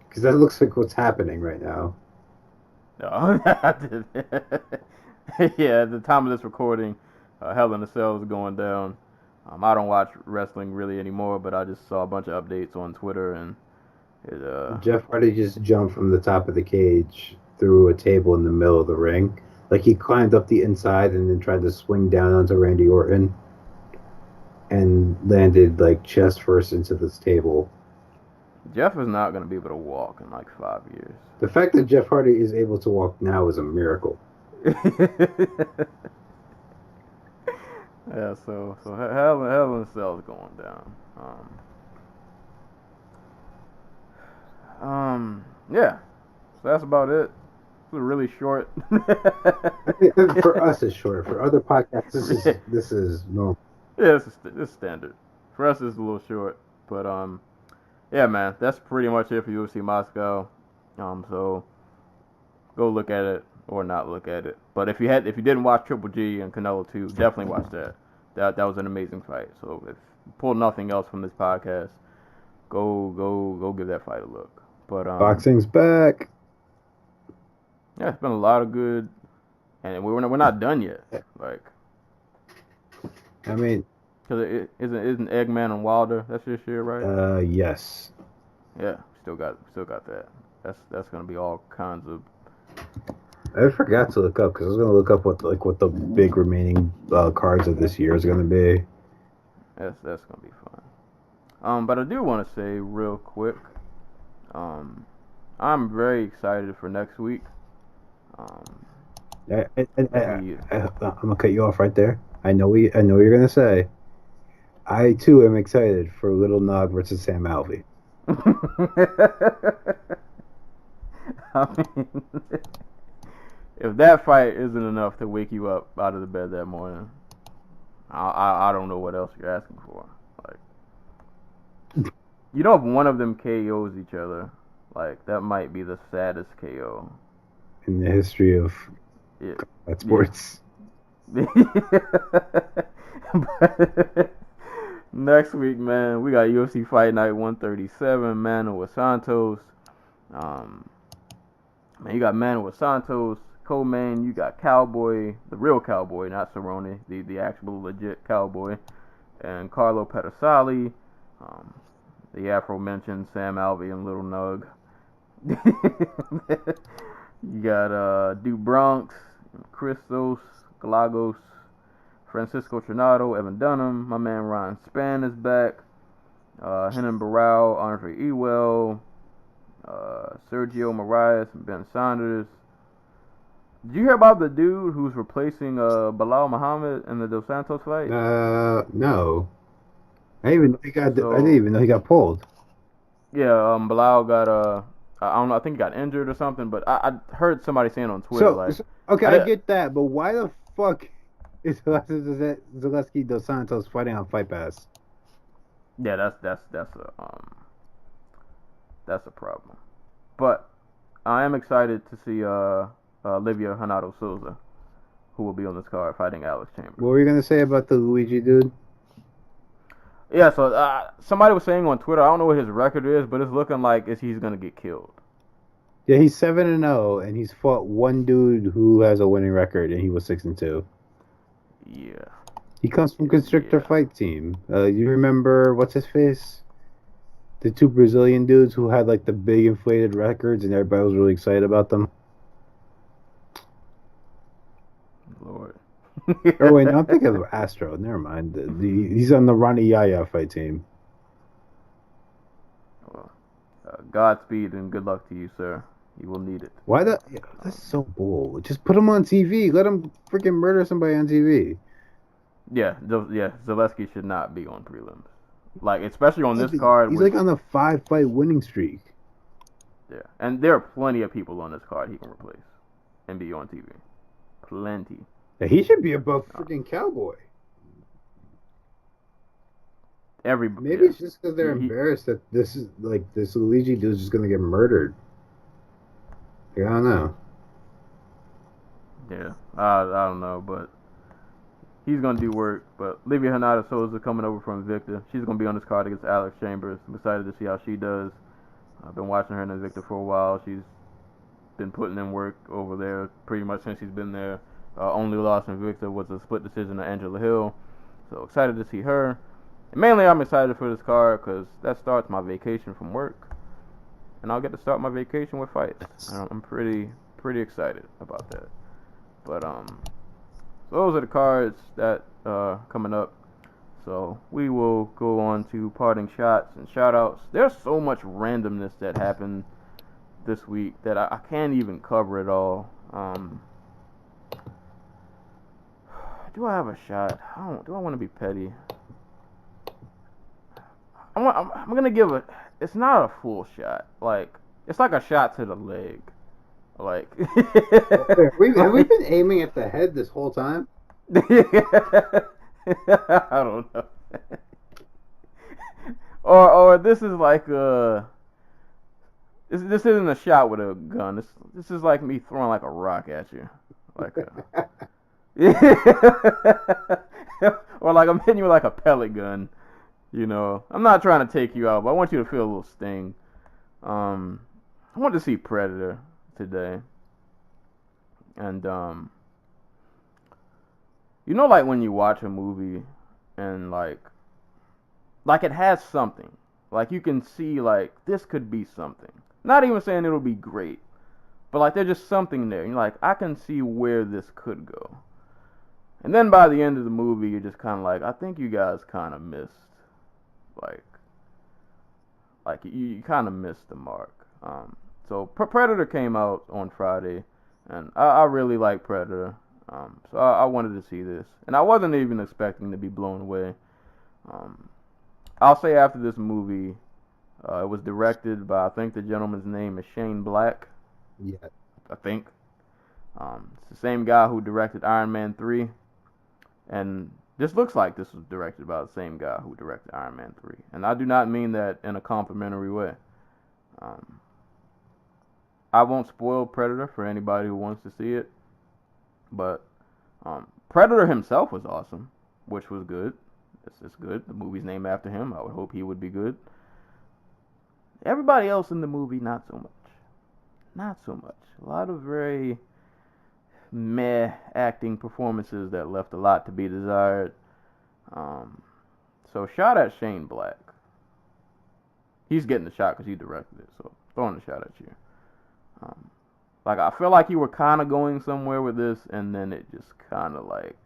S5: because that looks like what's happening right now.
S4: No, yeah, at the time of this recording, Hell in a Cell is going down. I don't watch wrestling really anymore, but I just saw a bunch of updates on Twitter, and
S5: Jeff Hardy just jumped from the top of the cage through a table in the middle of the ring. Like, he climbed up the inside and then tried to swing down onto Randy Orton. and landed like chest first into this table.
S4: Jeff is not going to be able to walk in like 5 years.
S5: The fact that Jeff Hardy is able to walk now is a miracle.
S4: Yeah, so Hell in a Cell is going down. Yeah. So that's about it. It's really short.
S5: For us, it's short. For other podcasts, this is normal.
S4: Yeah, it's standard. For us, it's a little short, but yeah, man, that's pretty much it for UFC Moscow. So go look at it or not look at it. But if you didn't watch Triple G and Canelo 2, definitely watch that. That was an amazing fight. So if you pull nothing else from this podcast, go give that fight a look. But
S5: Boxing's back.
S4: Yeah, it's been a lot of good, and we're not done yet. Like,
S5: I mean,
S4: because isn't Eggman and Wilder? That's this year, right?
S5: Yes.
S4: Yeah, still got that. That's gonna be all kinds of.
S5: I forgot to look up because I was gonna look up what the big remaining cards of this year is gonna be.
S4: That's gonna be fun. But I do want to say real quick, I'm very excited for next week.
S5: I'm gonna cut you off right there. I know what you're gonna say. I too am excited for Little Nog versus Sam Alvey.
S4: I mean, if that fight isn't enough to wake you up out of the bed that morning, I don't know what else you're asking for. Like, if one of them KOs each other, like that might be the saddest KO
S5: in the history of sports.
S4: Yeah. Next week, man, we got UFC Fight Night 137, Mano with Santos. Man, you got Mano with Santos, co-main. You got Cowboy, the real Cowboy, not Cerrone, the actual legit Cowboy, and Carlo Pedasali. The aforementioned Sam Alvey and Little Nug. You got Duke Bronx, Christos, Galagos, Francisco Trinado, Evan Dunham, my man Ryan Spann is back, Henan Barao, Andre Ewell, Sergio Moraes, and Ben Saunders. Did you hear about the dude who's replacing Bilal Muhammad in the Dos Santos fight?
S5: No. I didn't even know he got pulled.
S4: Yeah, Bilal got I don't know. I think he got injured or something. But I heard somebody saying on Twitter
S5: I get that, but why the fuck is Zaleski Dos Santos fighting on Fight Pass?
S4: Yeah, that's a problem. But I am excited to see Olivia Renato Souza, who will be on this card fighting Alex Chambers.
S5: What were you gonna say about the Luigi dude?
S4: Yeah, so somebody was saying on Twitter, I don't know what his record is, but it's looking like he's gonna get killed.
S5: Yeah, he's 7-0, and he's fought one dude who has a winning record, and he was 6-2.
S4: Yeah.
S5: He comes from Constrictor Fight Team. You remember what's his face? The two Brazilian dudes who had like the big inflated records, and everybody was really excited about them.
S4: Lord.
S5: Oh wait, no, I'm thinking of Astro. Never mind. He's on the Ronnie Yaya Fight Team.
S4: Well, Godspeed and good luck to you, sir. You will need it.
S5: Why the? Yeah, that's so bull. Just put him on TV. Let him freaking murder somebody on TV.
S4: Yeah, Zaleski should not be on prelims. Like, especially on this card.
S5: He's like on a 5-fight winning streak.
S4: Yeah, and there are plenty of people on this card he can replace and be on TV. Plenty.
S5: Yeah, he should be above freaking Cowboy. Maybe it's just because they're embarrassed that this Luigi dude's just gonna get murdered. Like, I don't know.
S4: Yeah, I don't know, but he's gonna do work. But Livia Renata Souza coming over from Invicta. She's gonna be on this card against Alex Chambers. I'm excited to see how she does. I've been watching her in Invicta for a while. She's been putting in work over there pretty much since she's been there. Only loss in Invicta was a split decision to Angela Hill. So excited to see her. And mainly I'm excited for this card because that starts my vacation from work. And I'll get to start my vacation with fights. I'm pretty excited about that. But so those are the cards that coming up. So we will go on to parting shots and shout outs. There's so much randomness that happened this week that I can't even cover it all. Do I have a shot? Do I want to be petty? I'm gonna give it. It's not a full shot. Like, it's like a shot to the leg. Like,
S5: Have we been aiming at the head this whole time?
S4: I don't know. or this is like this isn't a shot with a gun. This is like me throwing like a rock at you, like or like I'm hitting you with like a pellet gun. You know, I'm not trying to take you out, but I want you to feel a little sting. I want to see Predator today, and you know, like when you watch a movie and like it has something, like you can see like this could be something. Not even saying it'll be great, but like there's just something there. You're like, I can see where this could go. And then by the end of the movie, you're just kind of like, I think you guys kind of missed. Like you kind of missed the mark. So Predator came out on Friday, and I really like Predator. So I wanted to see this, and I wasn't even expecting to be blown away. I'll say after this movie, it was directed by, I think the gentleman's name is Shane Black.
S5: Yeah.
S4: I think. It's the same guy who directed Iron Man 3, and this looks like this was directed by the same guy who directed Iron Man 3. And I do not mean that in a complimentary way. I won't spoil Predator for anybody who wants to see it. But Predator himself was awesome, which was good. It's good. The movie's named after him. I would hope he would be good. Everybody else in the movie, not so much. Not so much. A lot of very meh acting performances that left a lot to be desired. So shot at Shane Black. He's getting the shot because he directed it, so throwing the shot at you. Like, I feel like you were kind of going somewhere with this, and then it just kind of like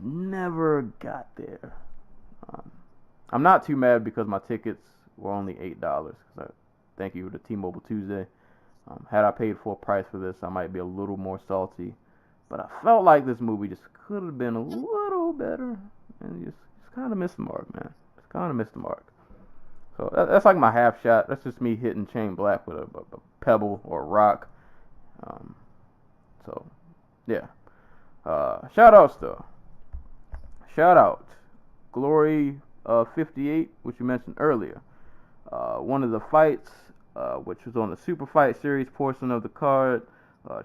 S4: never got there. I'm not too mad because my tickets were only $8. Thank you to T-Mobile Tuesday. Had I paid full price for this, I might be a little more salty. But I felt like this movie just could have been a little better. And just kind of missed the mark, man. Just kind of missed the mark. So that's like my half shot. That's just me hitting Shane Black with a pebble or a rock. So, yeah. Shout outs, though. Shout out Glory 58, which you mentioned earlier. One of the fights, which was on the Super Fight Series portion of the card,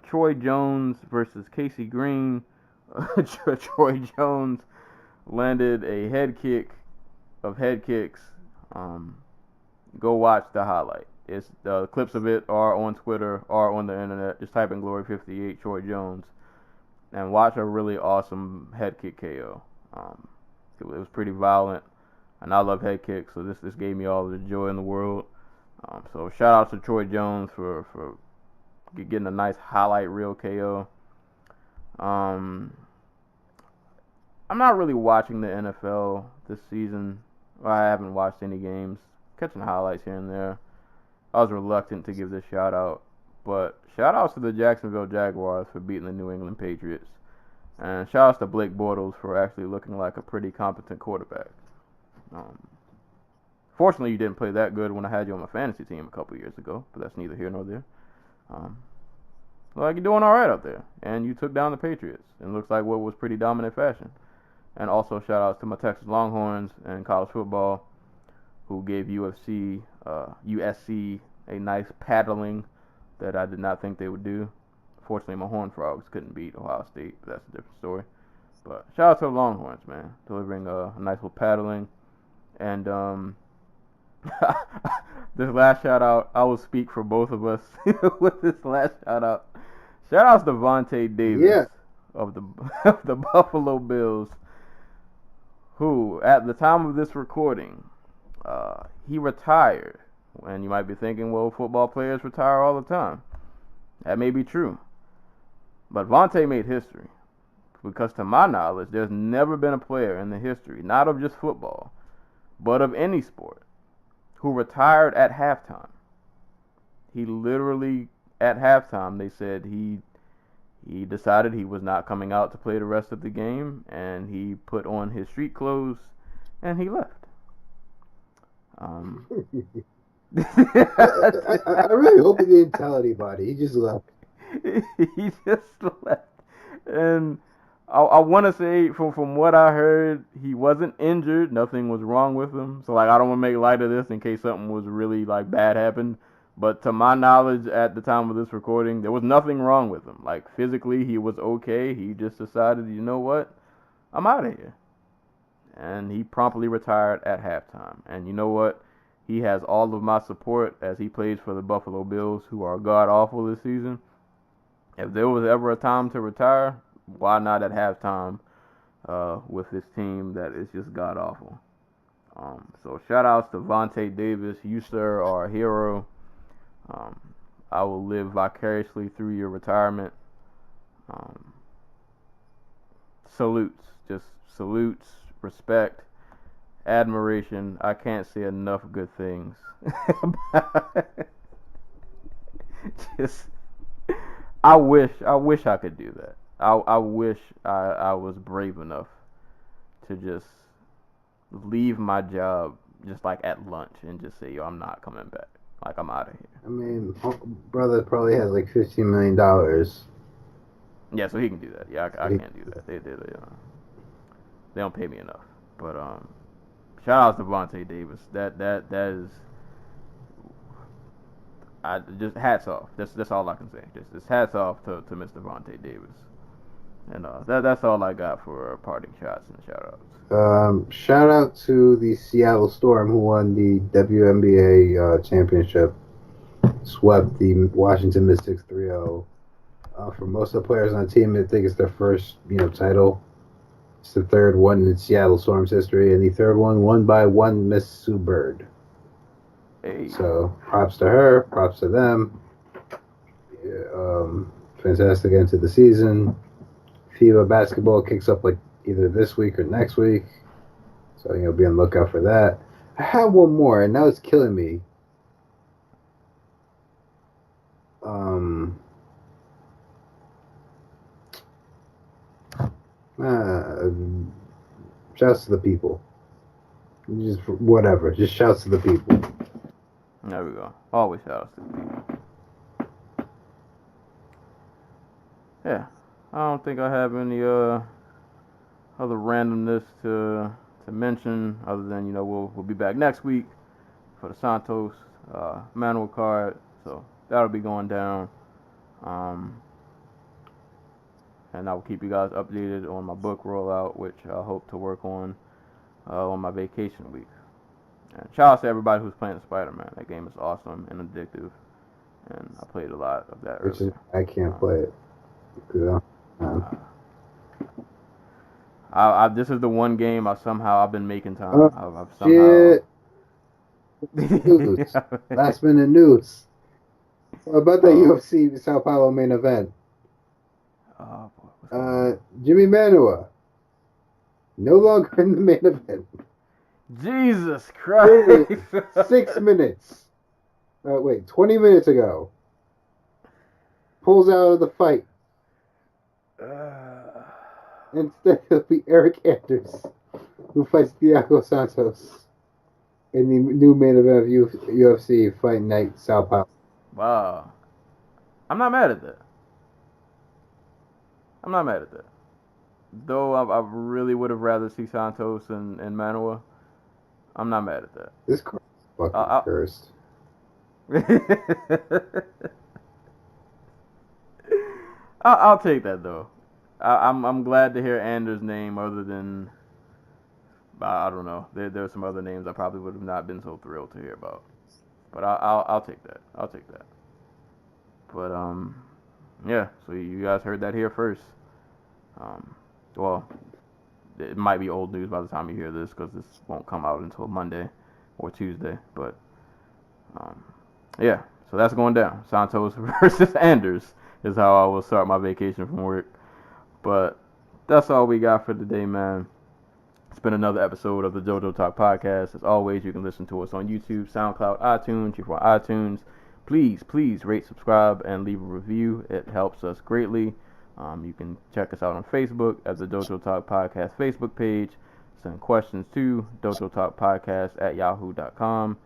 S4: Troy Jones versus Casey Green. Troy Jones landed a head kick of head kicks. Go watch the highlight. It's the clips of it are on Twitter, are on the internet. Just type in Glory 58 Troy Jones and watch a really awesome head kick KO. It was pretty violent, and I love head kicks, so this gave me all the joy in the world. So shout out to Troy Jones for getting a nice highlight reel KO. I'm not really watching the NFL this season. I haven't watched any games. Catching highlights here and there. I was reluctant to give this shout out, but shout outs to the Jacksonville Jaguars for beating the New England Patriots. And shout outs to Blake Bortles for actually looking like a pretty competent quarterback. Fortunately, you didn't play that good when I had you on my fantasy team a couple years ago, but that's neither here nor there. Like, you're doing all right out there, and you took down the Patriots in looks like what was pretty dominant fashion. And also shout outs to my Texas Longhorns and college football, who gave USC a nice paddling that I did not think they would do. Fortunately, my Horned Frogs couldn't beat Ohio State, but that's a different story. But shout out to the Longhorns, man, delivering a nice little paddling. And this last shout out, I will speak for both of us with this last shout out. Shout outs to Vontae Davis of the Buffalo Bills, who at the time of this recording, he retired. And you might be thinking, well, football players retire all the time. That may be true. But Vontae made history. because to my knowledge, there's never been a player in the history, not of just football, but of any sport, who retired at halftime. He literally, at halftime, they said he decided he was not coming out to play the rest of the game, and he put on his street clothes, and he left.
S5: I really hope he didn't tell anybody. He just left.
S4: He just left. And I want to say, from what I heard, he wasn't injured. Nothing was wrong with him. So, like, I don't want to make light of this in case something was really, like, bad happened. But to my knowledge, at the time of this recording, there was nothing wrong with him. Like, physically, he was okay. He just decided, you know what? I'm out of here. And he promptly retired at halftime. And you know what? He has all of my support as he plays for the Buffalo Bills, who are god-awful this season. If there was ever a time to retire, why not at halftime with this team that is just god-awful? So shout-outs to Vontae Davis. You, sir, are a hero. I will live vicariously through your retirement. Salutes. Just salutes, respect, admiration. I can't say enough good things about just I wish I could do that. I wish I was brave enough to just leave my job just like at lunch and just say, yo, I'm not coming back. Like, I'm out of here.
S5: I mean, brother probably has like $15 million.
S4: Yeah, so he can do that. Yeah, I can't do that. They don't pay me enough. But shout out to Vontae Davis. That is, I just hats off. That's all I can say. Just hats off to Mr. Vontae Davis. And that's all I got for parting shots and shout outs.
S5: Shout out to the Seattle Storm, who won the WNBA championship, swept the Washington Mystics 3-0. For most of the players on the team, I think it's their first title. It's the third one in Seattle Storm's history, and the third one won by one Miss Sue Bird.
S4: Hey.
S5: So props to her, props to them. Fantastic end to the season. FIBA basketball kicks up like either this week or next week, so be on the lookout for that. I have one more, and now it's killing me. Shouts to the people. Just whatever. Just shouts to the people.
S4: There we go. Always shouts to the people. Yeah. I don't think I have any other randomness to mention other than we'll be back next week for the Santos Manuel card, so that'll be going down, and I will keep you guys updated on my book rollout, which I hope to work on my vacation week. And shout out to everybody who's playing Spider-Man. That game is awesome and addictive, and I played a lot of that earlier.
S5: I can't play it.
S4: This is the one game I've been making time. I've
S5: somehow. News. Last minute news. What about the UFC Sao Paulo main event? Jimmy Manuwa no longer in the main event.
S4: Jesus Christ!
S5: 6 minutes. 20 minutes ago. Pulls out of the fight. Instead, it'll be Eric Anders, who fights Thiago Santos in the new main event of UFC Fight Night Sao Paulo.
S4: Wow. I'm not mad at that. Though I really would have rather see Santos and Manuwa. I'm not mad at that.
S5: This card is fucking cursed.
S4: I'll take that, though. I'm glad to hear Anders' name other than, I don't know. There are some other names I probably would have not been so thrilled to hear about. But I'll take that. But, yeah, so you guys heard that here first. Well, it might be old news by the time you hear this because this won't come out until Monday or Tuesday. But, yeah, so that's going down. Santos versus Anders is how I will start my vacation from work. But that's all we got for today, man. It's been another episode of the Dojo Talk Podcast. As always, you can listen to us on YouTube, SoundCloud, iTunes. If you're on iTunes, please rate, subscribe, and leave a review. It helps us greatly. You can check us out on Facebook at the Dojo Talk Podcast Facebook page. Send questions to dojotalkpodcast@yahoo.com.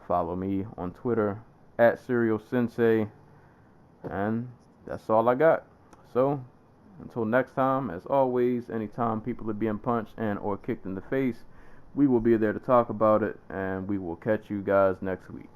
S4: Follow me on Twitter at Serial Sensei. And that's all I got. So, until next time, as always, anytime people are being punched and or kicked in the face, we will be there to talk about it, and we will catch you guys next week.